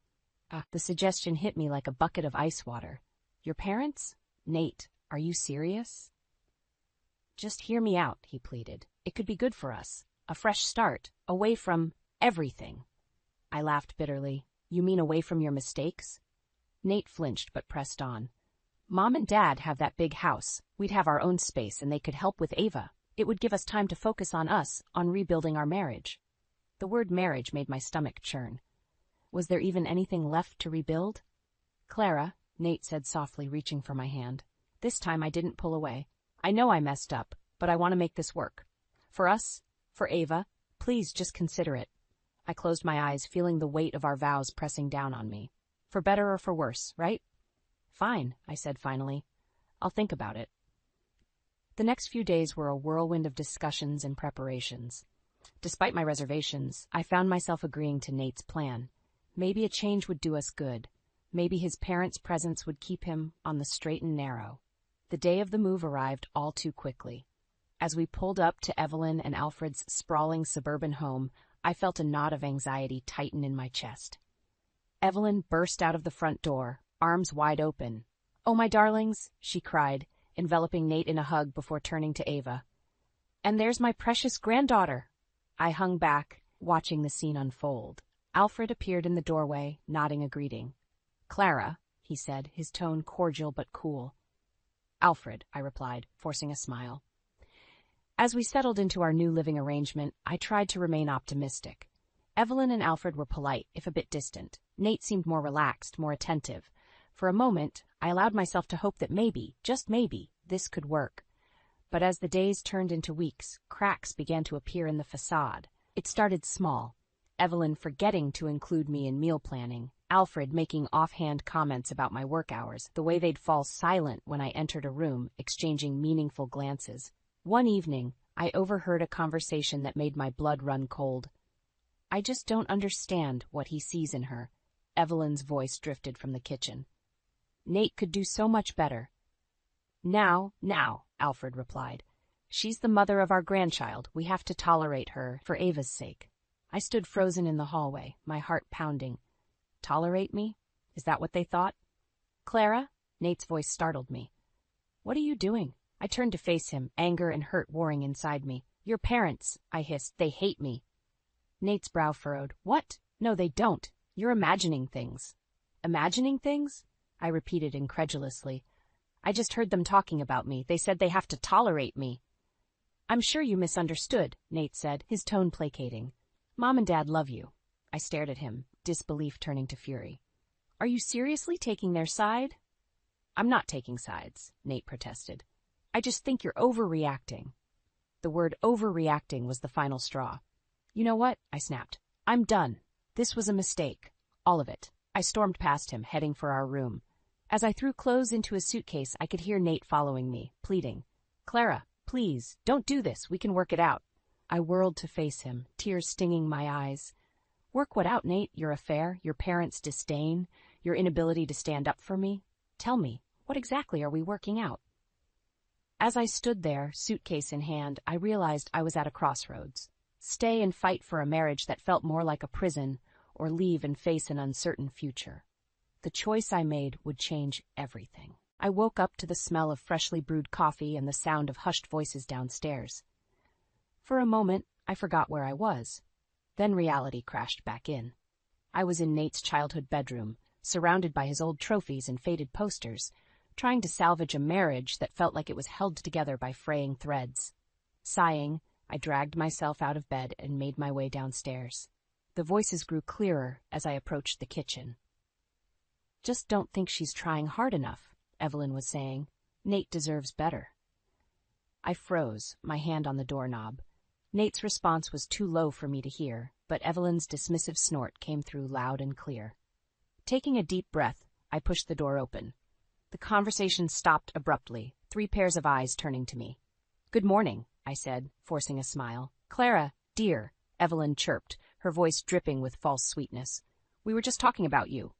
The suggestion hit me like a bucket of ice water. "Your parents? Nate, are you serious?" "Just hear me out," he pleaded. "It could be good for us. A fresh start, away from everything." I laughed bitterly. "You mean away from your mistakes?" Nate flinched but pressed on. "Mom and Dad have that big house. We'd have our own space and they could help with Ava. It would give us time to focus on us, on rebuilding our marriage." The word marriage made my stomach churn. Was there even anything left to rebuild? "Clara," Nate said softly, reaching for my hand. This time I didn't pull away. "I know I messed up, but I want to make this work. For us, for Ava, please just consider it." I closed my eyes, feeling the weight of our vows pressing down on me. "For better or for worse, right?" "Fine," I said finally. "I'll think about it." The next few days were a whirlwind of discussions and preparations. Despite my reservations, I found myself agreeing to Nate's plan. Maybe a change would do us good. Maybe his parents' presence would keep him on the straight and narrow. The day of the move arrived all too quickly. As we pulled up to Evelyn and Alfred's sprawling suburban home, I felt a knot of anxiety tighten in my chest. Evelyn burst out of the front door, arms wide open. "Oh, my darlings," she cried, enveloping Nate in a hug before turning to Ava. "And there's my precious granddaughter." I hung back, watching the scene unfold. Alfred appeared in the doorway, nodding a greeting. "Clara," he said, his tone cordial but cool. "Alfred," I replied, forcing a smile. As we settled into our new living arrangement, I tried to remain optimistic. Evelyn and Alfred were polite, if a bit distant. Nate seemed more relaxed, more attentive. For a moment, I allowed myself to hope that maybe, just maybe, this could work. But as the days turned into weeks, cracks began to appear in the facade. It started small. Evelyn forgetting to include me in meal planning, Alfred making offhand comments about my work hours, the way they'd fall silent when I entered a room, exchanging meaningful glances. One evening, I overheard a conversation that made my blood run cold. "I just don't understand what he sees in her." Evelyn's voice drifted from the kitchen. "Nate could do so much better." Now, Alfred replied. She's the mother of our grandchild. We have to tolerate her for Ava's sake. I stood frozen in the hallway, my heart pounding. Tolerate me? Is that what they thought? Clara? Nate's voice startled me. What are you doing? I turned to face him, anger and hurt warring inside me. Your parents, I hissed. They hate me. Nate's brow furrowed. What? No, they don't. You're imagining things. Imagining things? I repeated incredulously. I just heard them talking about me. They said they have to tolerate me. I'm sure you misunderstood, Nate said, his tone placating. Mom and Dad love you. I stared at him, disbelief turning to fury. Are you seriously taking their side? I'm not taking sides, Nate protested. I just think you're overreacting. The word overreacting was the final straw. You know what? I snapped. I'm done. This was a mistake. All of it. I stormed past him, heading for our room. As I threw clothes into his suitcase, I could hear Nate following me, pleading. Clara, please, don't do this. We can work it out. I whirled to face him, tears stinging my eyes. Work what out, Nate? Your affair, your parents' disdain, your inability to stand up for me? Tell me, what exactly are we working out? As I stood there, suitcase in hand, I realized I was at a crossroads. Stay and fight for a marriage that felt more like a prison, or leave and face an uncertain future. The choice I made would change everything. I woke up to the smell of freshly brewed coffee and the sound of hushed voices downstairs. For a moment, I forgot where I was. Then reality crashed back in. I was in Nate's childhood bedroom, surrounded by his old trophies and faded posters, trying to salvage a marriage that felt like it was held together by fraying threads. Sighing, I dragged myself out of bed and made my way downstairs. The voices grew clearer as I approached the kitchen. Just don't think she's trying hard enough, Evelyn was saying. Nate deserves better. I froze, my hand on the doorknob. Nate's response was too low for me to hear, but Evelyn's dismissive snort came through loud and clear. Taking a deep breath, I pushed the door open. The conversation stopped abruptly, 3 pairs of eyes turning to me. Good morning, I said, forcing a smile. Clara, dear, Evelyn chirped, her voice dripping with false sweetness. We were just talking about you.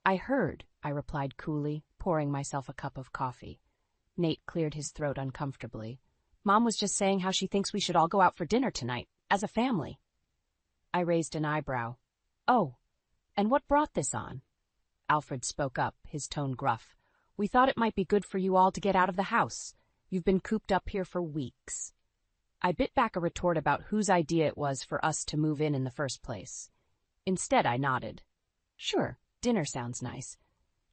I heard, I replied coolly, pouring myself a cup of coffee. Nate cleared his throat uncomfortably. Mom was just saying how she thinks we should all go out for dinner tonight, as a family. I raised an eyebrow. Oh, and what brought this on? Alfred spoke up, his tone gruff. We thought it might be good for you all to get out of the house. You've been cooped up here for weeks. I bit back a retort about whose idea it was for us to move in the first place. Instead, I nodded. Sure, dinner sounds nice.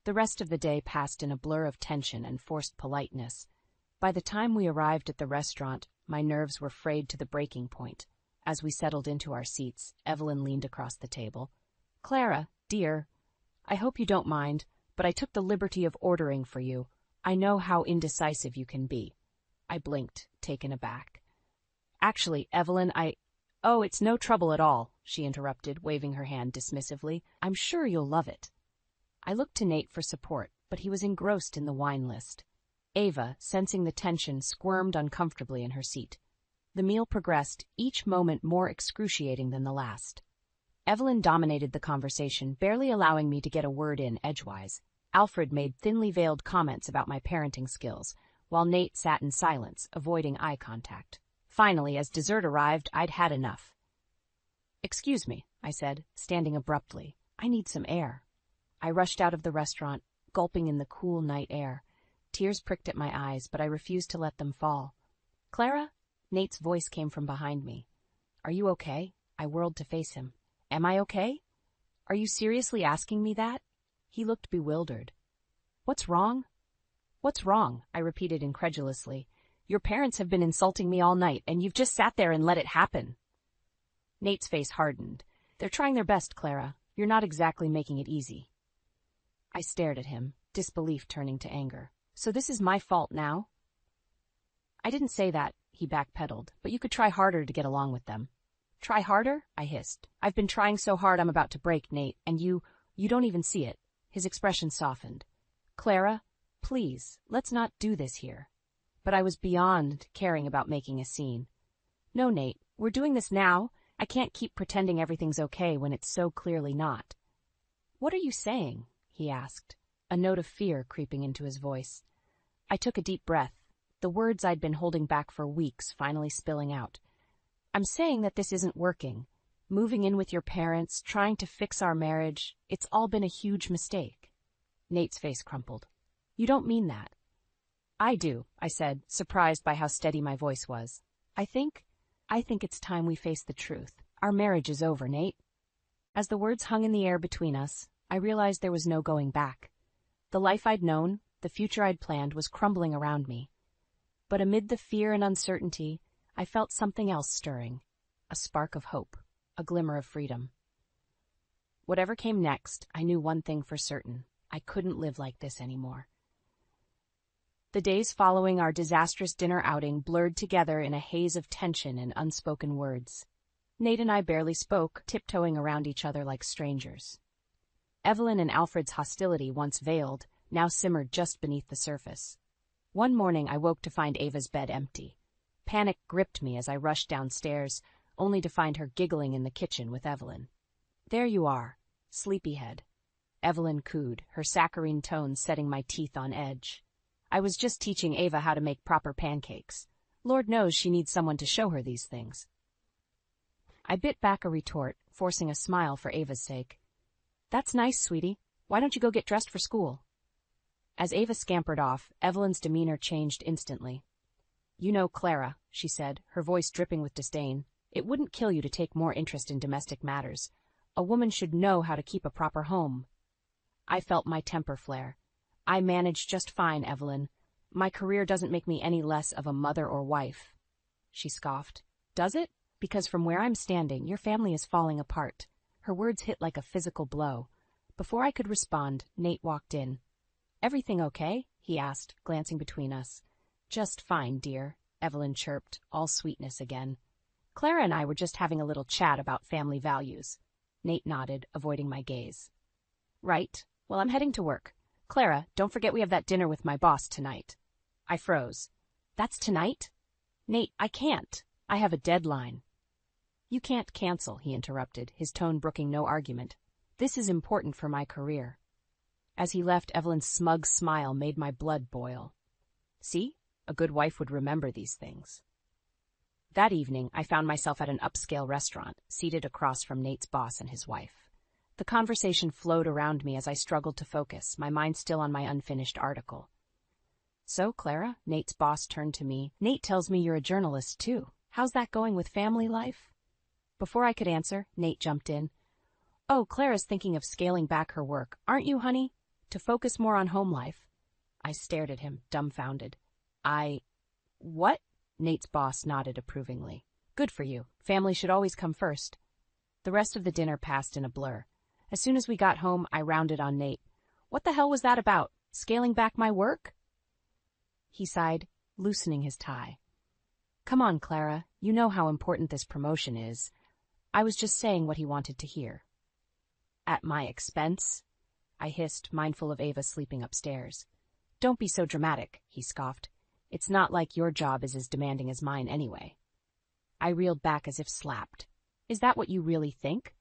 The rest of the day passed in a blur of tension and forced politeness. By the time we arrived at the restaurant, my nerves were frayed to the breaking point. As we settled into our seats, Evelyn leaned across the table. Clara, dear, I hope you don't mind, but I took the liberty of ordering for you. I know how indecisive you can be. I blinked, taken aback. Actually, Evelyn, Oh, it's no trouble at all, she interrupted, waving her hand dismissively. I'm sure you'll love it. I looked to Nate for support, but he was engrossed in the wine list. Ava, sensing the tension, squirmed uncomfortably in her seat. The meal progressed, each moment more excruciating than the last. Evelyn dominated the conversation, barely allowing me to get a word in edgewise. Alfred made thinly veiled comments about my parenting skills, while Nate sat in silence, avoiding eye contact. Finally, as dessert arrived, I'd had enough. Excuse me, I said, standing abruptly. I need some air. I rushed out of the restaurant, gulping in the cool night air. Tears pricked at my eyes, but I refused to let them fall. Clara? Nate's voice came from behind me. Are you okay? I whirled to face him. Am I okay? Are you seriously asking me that? He looked bewildered. What's wrong? What's wrong? I repeated incredulously. Your parents have been insulting me all night, and you've just sat there and let it happen. Nate's face hardened. They're trying their best, Clara. You're not exactly making it easy. I stared at him, disbelief turning to anger. So this is my fault now? I didn't say that, he backpedaled, but you could try harder to get along with them. Try harder? I hissed. I've been trying so hard I'm about to break, Nate, and you don't even see it. His expression softened. Clara, please, let's not do this here. But I was beyond caring about making a scene. No, Nate, we're doing this now. I can't keep pretending everything's okay when it's so clearly not. What are you saying? He asked, a note of fear creeping into his voice. I took a deep breath. the words I'd been holding back for weeks finally spilling out. "I'm saying that this isn't working. Moving in with your parents, trying to fix our marriage, it's all been a huge mistake." Nate's face crumpled. "You don't mean that." "I do," I said, surprised by how steady my voice was. I think it's time we face the truth. Our marriage is over, Nate." As the words hung in the air between us, I realized there was no going back. The life I'd known, the future I'd planned, was crumbling around me. But amid the fear and uncertainty, I felt something else stirring. A spark of hope, a glimmer of freedom. Whatever came next, I knew one thing for certain. I couldn't live like this anymore. The days following our disastrous dinner outing blurred together in a haze of tension and unspoken words. Nate and I barely spoke, tiptoeing around each other like strangers. Evelyn and Alfred's hostility, once veiled, now simmered just beneath the surface. One morning I woke to find Ava's bed empty. Panic gripped me as I rushed downstairs, only to find her giggling in the kitchen with Evelyn. "There you are, sleepyhead," Evelyn cooed, her saccharine tones setting my teeth on edge. "I was just teaching Ava how to make proper pancakes. Lord knows she needs someone to show her these things." I bit back a retort, forcing a smile for Ava's sake. "That's nice, sweetie. Why don't you go get dressed for school?" As Ava scampered off, Evelyn's demeanor changed instantly. "You know, Clara," she said, her voice dripping with disdain, "it wouldn't kill you to take more interest in domestic matters. A woman should know how to keep a proper home." I felt my temper flare. "I manage just fine, Evelyn. My career doesn't make me any less of a mother or wife." She scoffed. "Does it? Because from where I'm standing, your family is falling apart." Her words hit like a physical blow. Before I could respond, Nate walked in. "Everything okay?" he asked, glancing between us. "Just fine, dear," Evelyn chirped, all sweetness again. "Clara and I were just having a little chat about family values." Nate nodded, avoiding my gaze. "Right. Well, I'm heading to work. Clara, don't forget we have that dinner with my boss tonight." I froze. "That's tonight?" "Nate, I can't. I have a deadline." "You can't cancel," he interrupted, his tone brooking no argument. "This is important for my career." As he left, Evelyn's smug smile made my blood boil. See? A good wife would remember these things. That evening, I found myself at an upscale restaurant, seated across from Nate's boss and his wife. The conversation flowed around me as I struggled to focus, my mind still on my unfinished article. "So, Clara," Nate's boss turned to me. "Nate tells me you're a journalist, too. How's that going with family life?" Before I could answer, Nate jumped in. "Oh, Clara's thinking of scaling back her work, aren't you, honey? To focus more on home life." I stared at him, dumbfounded. What?" Nate's boss nodded approvingly. "Good for you. Family should always come first." The rest of the dinner passed in a blur. As soon as we got home, I rounded on Nate. "What the hell was that about? Scaling back my work?" He sighed, loosening his tie. "Come on, Clara. You know how important this promotion is." I was just saying what he wanted to hear. "At my expense?" I hissed, mindful of Ava sleeping upstairs. "Don't be so dramatic," he scoffed. "It's not like your job is as demanding as mine anyway." I reeled back as if slapped. "Is that what you really think?"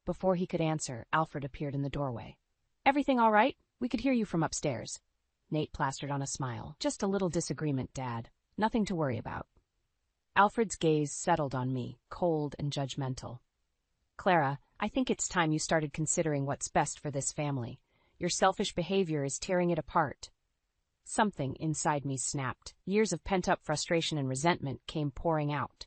Before he could answer, Alfred appeared in the doorway. "Everything all right? We could hear you from upstairs." Nate plastered on a smile. "Just a little disagreement, Dad. Nothing to worry about." Alfred's gaze settled on me, cold and judgmental. "Clara, I think it's time you started considering what's best for this family. Your selfish behavior is tearing it apart." Something inside me snapped. Years of pent-up frustration and resentment came pouring out.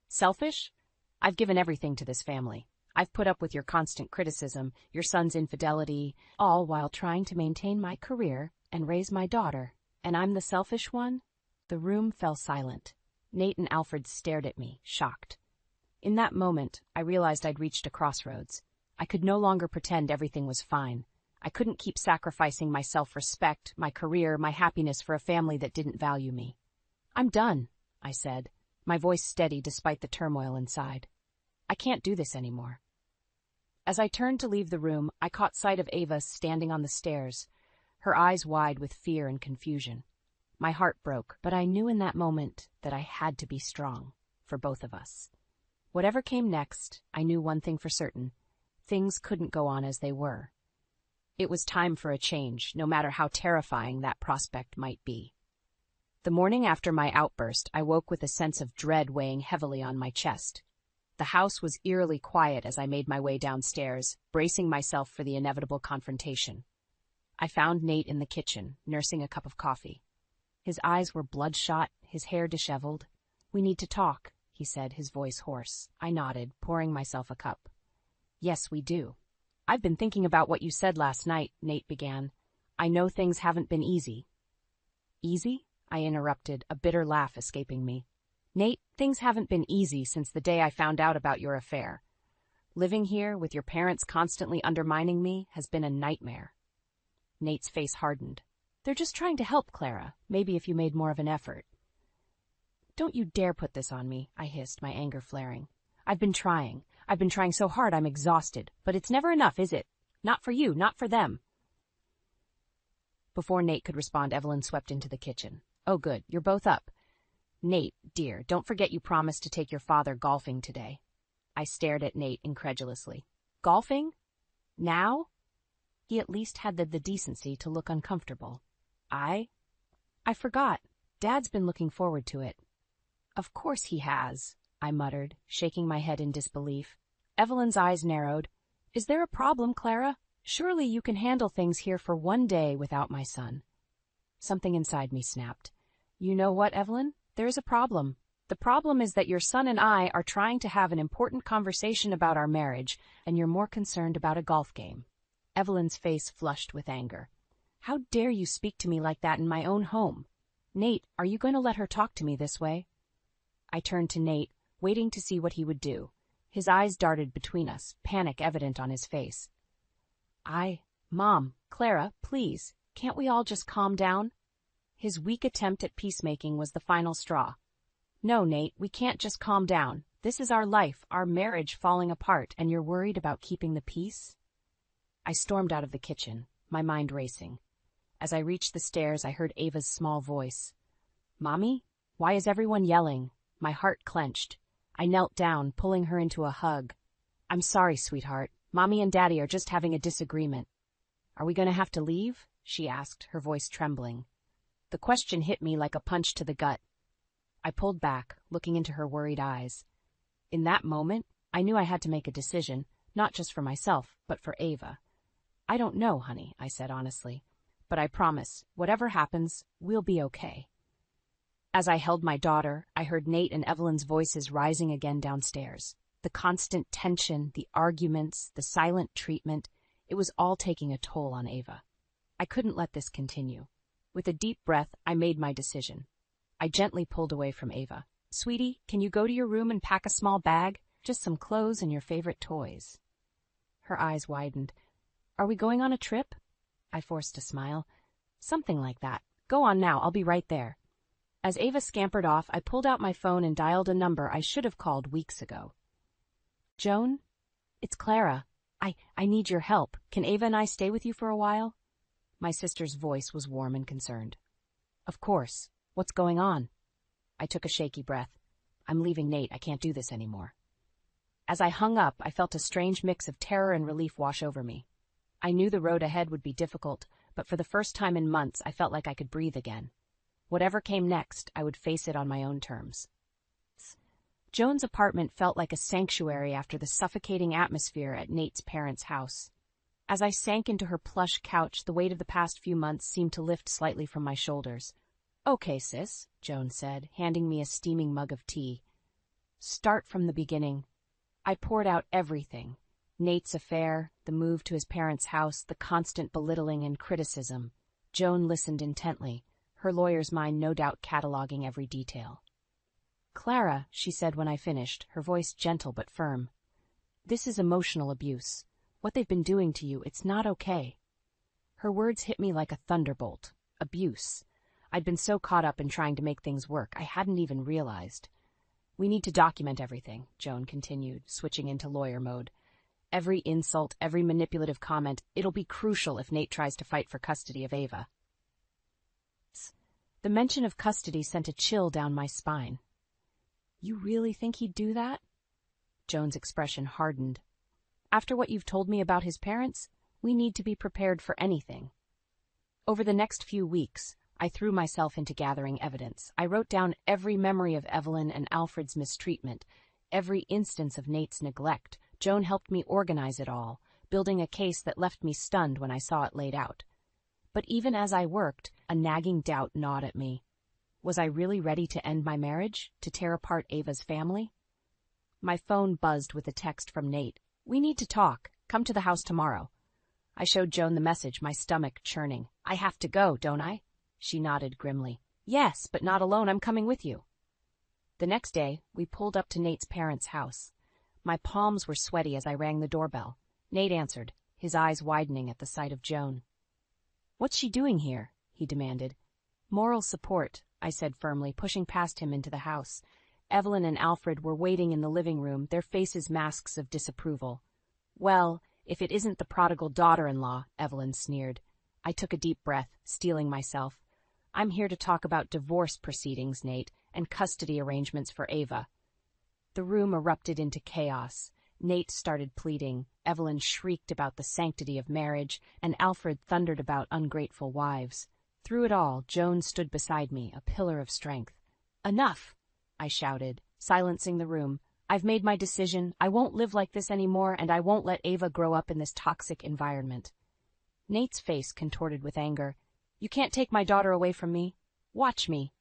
"Selfish? I've given everything to this family. I've put up with your constant criticism, your son's infidelity, all while trying to maintain my career and raise my daughter. And I'm the selfish one?" The room fell silent. Nate and Alfred stared at me, shocked. In that moment, I realized I'd reached a crossroads. I could no longer pretend everything was fine. I couldn't keep sacrificing my self-respect, my career, my happiness for a family that didn't value me. "I'm done," I said, my voice steady despite the turmoil inside. "I can't do this anymore." As I turned to leave the room, I caught sight of Ava standing on the stairs, her eyes wide with fear and confusion. My heart broke, but I knew in that moment that I had to be strong, for both of us. Whatever came next, I knew one thing for certain. Things couldn't go on as they were. It was time for a change, no matter how terrifying that prospect might be. The morning after my outburst, I woke with a sense of dread weighing heavily on my chest. The house was eerily quiet as I made my way downstairs, bracing myself for the inevitable confrontation. I found Nate in the kitchen, nursing a cup of coffee. His eyes were bloodshot, his hair disheveled. "We need to talk," he said, his voice hoarse. I nodded, pouring myself a cup. "Yes, we do." "I've been thinking about what you said last night," Nate began. "I know things haven't been easy." "Easy?" I interrupted, a bitter laugh escaping me. "Nate, things haven't been easy since the day I found out about your affair. Living here, with your parents constantly undermining me, has been a nightmare." Nate's face hardened. "They're just trying to help, Clara. Maybe if you made more of an effort." "Don't you dare put this on me," I hissed, my anger flaring. I've been trying so hard I'm exhausted, but it's never enough, is it? Not for you, not for them." Before Nate could respond, Evelyn swept into the kitchen. "Oh good, you're both up. Nate, dear, don't forget you promised to take your father golfing today." I stared at Nate incredulously. "Golfing? Now?" He at least had the decency to look uncomfortable. I forgot. Dad's been looking forward to it." "Of course he has," I muttered, shaking my head in disbelief. Evelyn's eyes narrowed. "Is there a problem, Clara? Surely you can handle things here for one day without my son." Something inside me snapped. "You know what, Evelyn? There is a problem. The problem is that your son and I are trying to have an important conversation about our marriage, and you're more concerned about a golf game." Evelyn's face flushed with anger. "How dare you speak to me like that in my own home? Nate, are you going to let her talk to me this way?" I turned to Nate, waiting to see what he would do. His eyes darted between us, panic evident on his face. Mom, Clara, please, can't we all just calm down?" His weak attempt at peacemaking was the final straw. "No, Nate, we can't just calm down. This is our life, our marriage falling apart, and you're worried about keeping the peace?" I stormed out of the kitchen, my mind racing. As I reached the stairs, I heard Ava's small voice. "Mommy? Why is everyone yelling?" My heart clenched. I knelt down, pulling her into a hug. "I'm sorry, sweetheart. Mommy and Daddy are just having a disagreement." "Are we going to have to leave?" she asked, her voice trembling. The question hit me like a punch to the gut. I pulled back, looking into her worried eyes. In that moment, I knew I had to make a decision, not just for myself, but for Ava. "I don't know, honey," I said honestly, "but I promise, whatever happens, we'll be okay." As I held my daughter, I heard Nate and Evelyn's voices rising again downstairs. The constant tension, the arguments, the silent treatment, it was all taking a toll on Ava. I couldn't let this continue. With a deep breath, I made my decision. I gently pulled away from Ava. "Sweetie, can you go to your room and pack a small bag? Just some clothes and your favorite toys." Her eyes widened. "Are we going on a trip?" I forced a smile. "Something like that. Go on now, I'll be right there." As Ava scampered off, I pulled out my phone and dialed a number I should have called weeks ago. "Joan? It's Clara. I need your help. Can Ava and I stay with you for a while?" My sister's voice was warm and concerned. "Of course. What's going on?" I took a shaky breath. "I'm leaving Nate. I can't do this anymore." As I hung up, I felt a strange mix of terror and relief wash over me. I knew the road ahead would be difficult, but for the first time in months, I felt like I could breathe again. Whatever came next, I would face it on my own terms. Joan's apartment felt like a sanctuary after the suffocating atmosphere at Nate's parents' house. As I sank into her plush couch, the weight of the past few months seemed to lift slightly from my shoulders. "Okay, sis," Joan said, handing me a steaming mug of tea. "Start from the beginning." I poured out everything. Nate's affair, the move to his parents' house, the constant belittling and criticism. Joan listened intently, her lawyer's mind no doubt cataloging every detail. "Clara," she said when I finished, her voice gentle but firm, "this is emotional abuse. What they've been doing to you, it's not okay." Her words hit me like a thunderbolt. Abuse. I'd been so caught up in trying to make things work, I hadn't even realized. "We need to document everything," Joan continued, switching into lawyer mode. "Every insult, every manipulative comment, it'll be crucial if Nate tries to fight for custody of Ava." The mention of custody sent a chill down my spine. "You really think he'd do that?" Joan's expression hardened. "After what you've told me about his parents, we need to be prepared for anything." Over the next few weeks, I threw myself into gathering evidence. I wrote down every memory of Evelyn and Alfred's mistreatment, every instance of Nate's neglect. Joan helped me organize it all, building a case that left me stunned when I saw it laid out. But even as I worked, a nagging doubt gnawed at me. Was I really ready to end my marriage, to tear apart Ava's family? My phone buzzed with a text from Nate. "We need to talk. Come to the house tomorrow." I showed Joan the message, my stomach churning. "I have to go, don't I?" She nodded grimly. "Yes, but not alone. I'm coming with you." The next day, we pulled up to Nate's parents' house. My palms were sweaty as I rang the doorbell. Nate answered, his eyes widening at the sight of Joan. "What's she doing here?" he demanded. "Moral support," I said firmly, pushing past him into the house. Evelyn and Alfred were waiting in the living room, their faces masks of disapproval. "Well, if it isn't the prodigal daughter-in-law," Evelyn sneered. I took a deep breath, steeling myself. "I'm here to talk about divorce proceedings, Nate, and custody arrangements for Ava." The room erupted into chaos. Nate started pleading, Evelyn shrieked about the sanctity of marriage, and Alfred thundered about ungrateful wives. Through it all, Joan stood beside me, a pillar of strength. "Enough!" I shouted, silencing the room. "I've made my decision. I won't live like this anymore, and I won't let Ava grow up in this toxic environment." Nate's face contorted with anger. "You can't take my daughter away from me. Watch me,"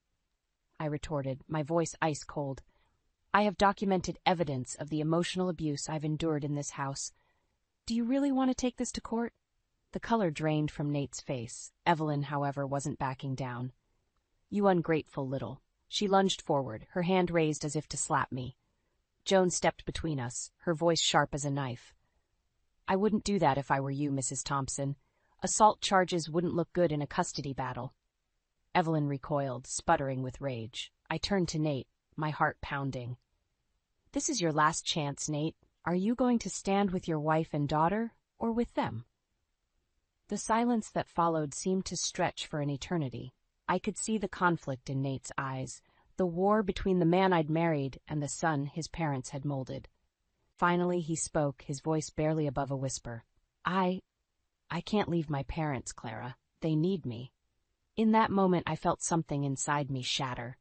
I retorted, my voice ice cold. "I have documented evidence of the emotional abuse I've endured in this house. Do you really want to take this to court?" The color drained from Nate's face. Evelyn, however, wasn't backing down. "You ungrateful little." She lunged forward, her hand raised as if to slap me. Joan stepped between us, her voice sharp as a knife. "I wouldn't do that if I were you, Mrs. Thompson. Assault charges wouldn't look good in a custody battle." Evelyn recoiled, sputtering with rage. I turned to Nate, my heart pounding. "This is your last chance, Nate. Are you going to stand with your wife and daughter, or with them?" The silence that followed seemed to stretch for an eternity. I could see the conflict in Nate's eyes, the war between the man I'd married and the son his parents had molded. Finally he spoke, his voice barely above a whisper. I can't leave my parents, Clara. They need me." In that moment I felt something inside me shatter.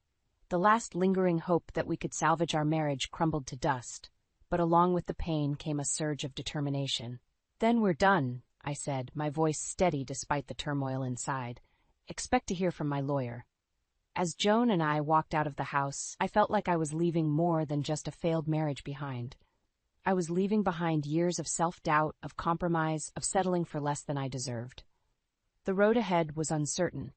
The last lingering hope that we could salvage our marriage crumbled to dust, but along with the pain came a surge of determination. "Then we're done," I said, my voice steady despite the turmoil inside. "Expect to hear from my lawyer." As Joan and I walked out of the house, I felt like I was leaving more than just a failed marriage behind. I was leaving behind years of self-doubt, of compromise, of settling for less than I deserved. The road ahead was uncertain,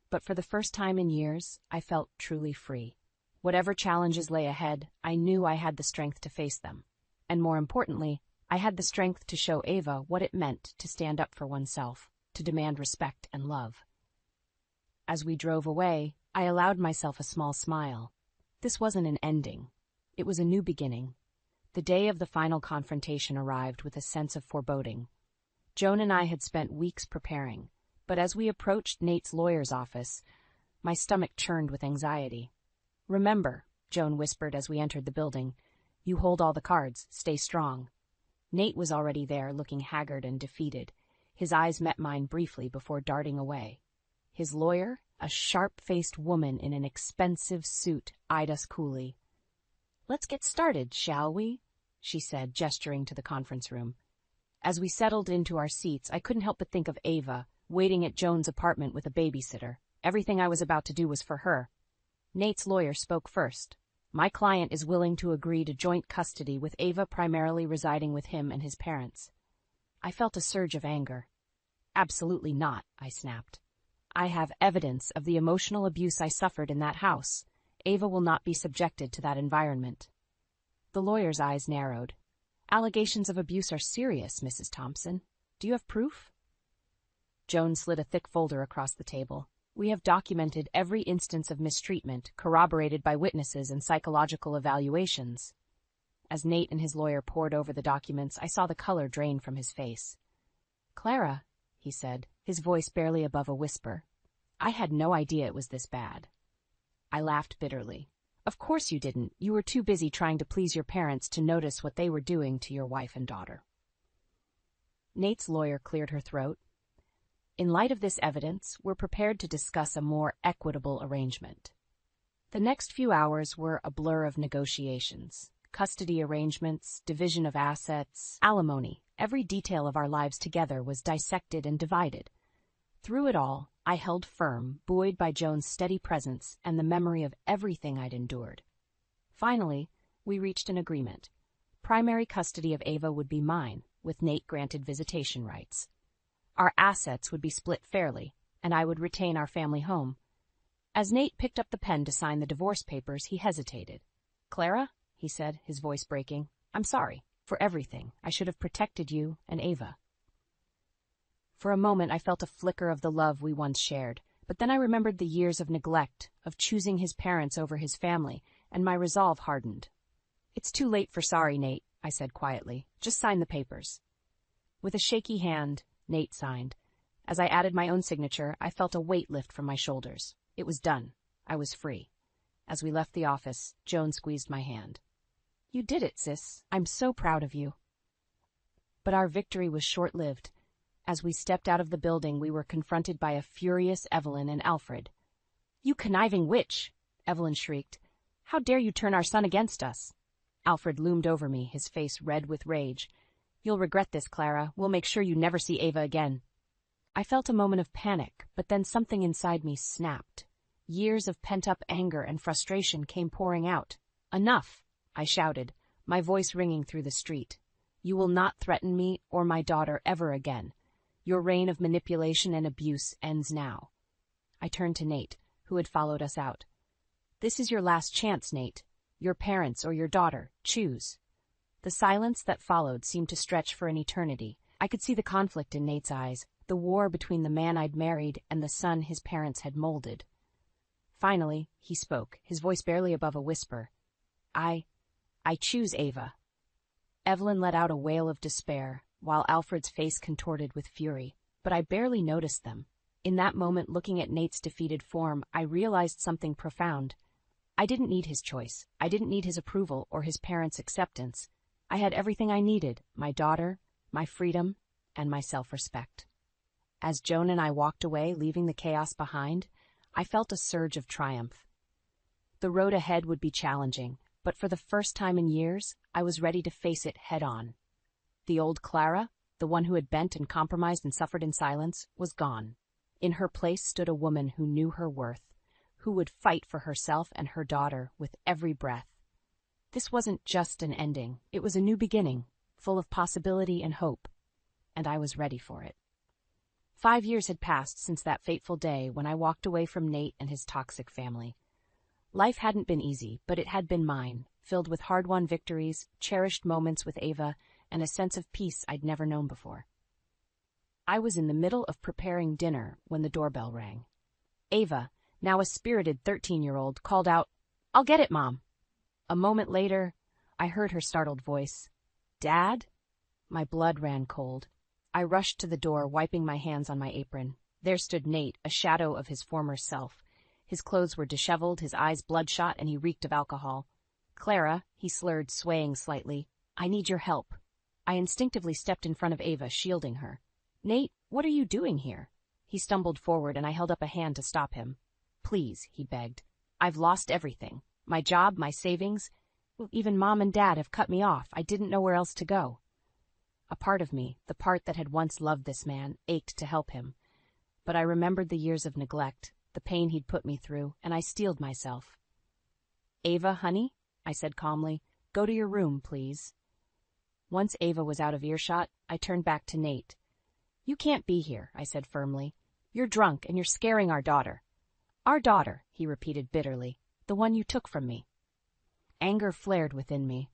but for the first time in years, I felt truly free. Whatever challenges lay ahead, I knew I had the strength to face them. And more importantly, I had the strength to show Ava what it meant to stand up for oneself, to demand respect and love. As we drove away, I allowed myself a small smile. This wasn't an ending. It was a new beginning. The day of the final confrontation arrived with a sense of foreboding. Joan and I had spent weeks preparing, but as we approached Nate's lawyer's office, my stomach churned with anxiety. "Remember," Joan whispered as we entered the building, "you hold all the cards, stay strong." Nate was already there, looking haggard and defeated. His eyes met mine briefly before darting away. His lawyer, a sharp-faced woman in an expensive suit, eyed us coolly. "Let's get started, shall we?" she said, gesturing to the conference room. As we settled into our seats, I couldn't help but think of Ava, waiting at Joan's apartment with a babysitter. Everything I was about to do was for her. Nate's lawyer spoke first. "My client is willing to agree to joint custody with Ava primarily residing with him and his parents." I felt a surge of anger. "Absolutely not," I snapped. "I have evidence of the emotional abuse I suffered in that house. Ava will not be subjected to that environment." The lawyer's eyes narrowed. "Allegations of abuse are serious, Mrs. Thompson. Do you have proof?" Joan slid a thick folder across the table. "We have documented every instance of mistreatment, corroborated by witnesses and psychological evaluations." As Nate and his lawyer pored over the documents, I saw the color drain from his face. "Clara," he said, his voice barely above a whisper, "I had no idea it was this bad." I laughed bitterly. "Of course you didn't. You were too busy trying to please your parents to notice what they were doing to your wife and daughter." Nate's lawyer cleared her throat. In light of this evidence, we're prepared to discuss a more equitable arrangement. The next few hours were a blur of negotiations. Custody arrangements, division of assets, alimony. Every detail of our lives together was dissected and divided. Through it all, I held firm, buoyed by Joan's steady presence and the memory of everything I'd endured. Finally, we reached an agreement. Primary custody of Ava would be mine, with Nate granted visitation rights. Our assets would be split fairly, and I would retain our family home. As Nate picked up the pen to sign the divorce papers, he hesitated. "Clara," he said, his voice breaking, "I'm sorry. For everything. I should have protected you and Ava." For a moment I felt a flicker of the love we once shared, but then I remembered the years of neglect, of choosing his parents over his family, and my resolve hardened. "It's too late for sorry, Nate," I said quietly. "Just sign the papers." With a shaky hand, Nate signed. As I added my own signature, I felt a weight lift from my shoulders. It was done. I was free. As we left the office, Joan squeezed my hand. "You did it, sis. I'm so proud of you." But our victory was short-lived. As we stepped out of the building, we were confronted by a furious Evelyn and Alfred. "You conniving witch!" Evelyn shrieked. "How dare you turn our son against us?" Alfred loomed over me, his face red with rage. "You'll regret this, Clara. We'll make sure you never see Ava again." I felt a moment of panic, but then something inside me snapped. Years of pent-up anger and frustration came pouring out. "Enough!" I shouted, my voice ringing through the street. "You will not threaten me or my daughter ever again. Your reign of manipulation and abuse ends now." I turned to Nate, who had followed us out. "This is your last chance, Nate. Your parents or your daughter, choose." The silence that followed seemed to stretch for an eternity. I could see the conflict in Nate's eyes, the war between the man I'd married and the son his parents had molded. Finally, he spoke, his voice barely above a whisper. I choose Ava." Evelyn let out a wail of despair, while Alfred's face contorted with fury, but I barely noticed them. In that moment, looking at Nate's defeated form, I realized something profound. I didn't need his choice. I didn't need his approval or his parents' acceptance. I had everything I needed, my daughter, my freedom, and my self-respect. As Joan and I walked away, leaving the chaos behind, I felt a surge of triumph. The road ahead would be challenging, but for the first time in years, I was ready to face it head-on. The old Clara, the one who had bent and compromised and suffered in silence, was gone. In her place stood a woman who knew her worth, who would fight for herself and her daughter with every breath. This wasn't just an ending, it was a new beginning, full of possibility and hope, and I was ready for it. 5 years had passed since that fateful day when I walked away from Nate and his toxic family. Life hadn't been easy, but it had been mine, filled with hard-won victories, cherished moments with Ava, and a sense of peace I'd never known before. I was in the middle of preparing dinner when the doorbell rang. Ava, now a spirited 13-year-old, called out, "I'll get it, Mom." A moment later, I heard her startled voice. "Dad?" My blood ran cold. I rushed to the door, wiping my hands on my apron. There stood Nate, a shadow of his former self. His clothes were disheveled, his eyes bloodshot, and he reeked of alcohol. "Clara," he slurred, swaying slightly, "I need your help." I instinctively stepped in front of Ava, shielding her. "Nate, what are you doing here?" He stumbled forward, and I held up a hand to stop him. "Please," he begged. "I've lost everything. My job, my savings. Even Mom and Dad have cut me off. I didn't know where else to go." A part of me, the part that had once loved this man, ached to help him. But I remembered the years of neglect, the pain he'd put me through, and I steeled myself. "Ava, honey," I said calmly, "go to your room, please." Once Ava was out of earshot, I turned back to Nate. "You can't be here," I said firmly. "You're drunk and you're scaring our daughter." "Our daughter," he repeated bitterly, "the one you took from me." Anger flared within me.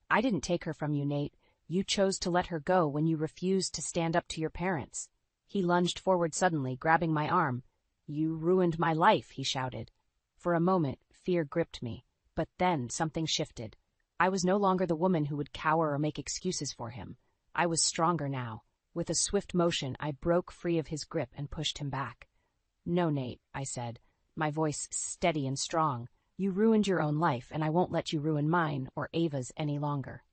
"I didn't take her from you, Nate. You chose to let her go when you refused to stand up to your parents." He lunged forward suddenly, grabbing my arm. "You ruined my life," he shouted. For a moment, fear gripped me, but then something shifted. I was no longer the woman who would cower or make excuses for him. I was stronger now. With a swift motion, I broke free of his grip and pushed him back. "No, Nate," I said, my voice steady and strong. "You ruined your own life, and I won't let you ruin mine or Ava's any longer."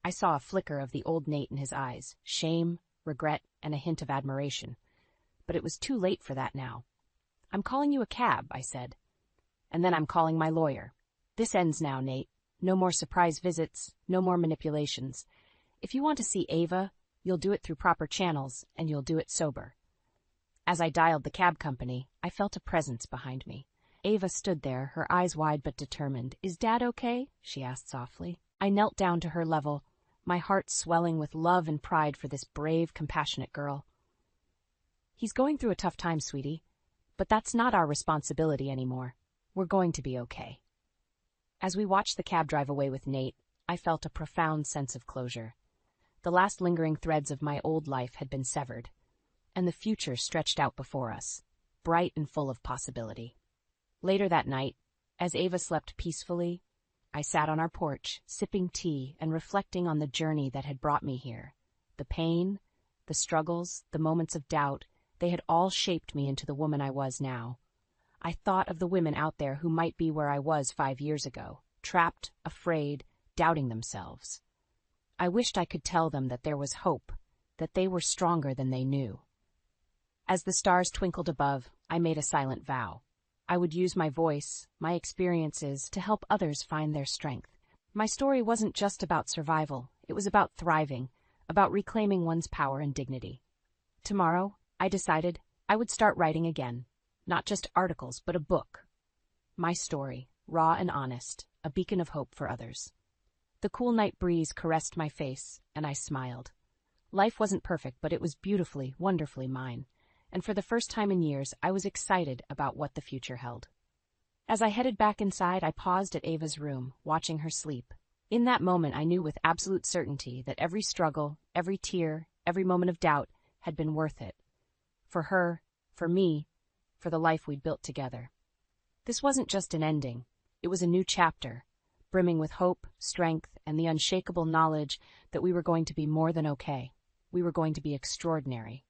I saw a flicker of the old Nate in his eyes, shame, regret, and a hint of admiration. but it was too late for that now. "I'm calling you a cab," I said. "And then I'm calling my lawyer. This ends now, Nate. No more surprise visits, no more manipulations. If you want to see Ava, you'll do it through proper channels, and you'll do it sober." As I dialed the cab company, I felt a presence behind me. Ava stood there, her eyes wide but determined. "Is Dad okay?" she asked softly. I knelt down to her level, my heart swelling with love and pride for this brave, compassionate girl. "He's going through a tough time, sweetie, but that's not our responsibility anymore. We're going to be okay." As we watched the cab drive away with Nate, I felt a profound sense of closure. The last lingering threads of my old life had been severed, and the future stretched out before us, bright and full of possibility. Later that night, as Ava slept peacefully, I sat on our porch, sipping tea and reflecting on the journey that had brought me here. The pain, the struggles, the moments of doubt, they had all shaped me into the woman I was now. I thought of the women out there who might be where I was 5 years ago, trapped, afraid, doubting themselves. I wished I could tell them that there was hope, that they were stronger than they knew. As the stars twinkled above, I made a silent vow. I would use my voice, my experiences, to help others find their strength. My story wasn't just about survival, it was about thriving, about reclaiming one's power and dignity. Tomorrow, I decided I would start writing again. Not just articles, but a book. My story, raw and honest, a beacon of hope for others. The cool night breeze caressed my face, and I smiled. Life wasn't perfect, but it was beautifully, wonderfully mine. And for the first time in years, I was excited about what the future held. As I headed back inside, I paused at Ava's room, watching her sleep. In that moment, I knew with absolute certainty that every struggle, every tear, every moment of doubt had been worth it. For her, for me, for the life we'd built together. This wasn't just an ending. It was a new chapter, brimming with hope, strength, and the unshakable knowledge that we were going to be more than okay. We were going to be extraordinary.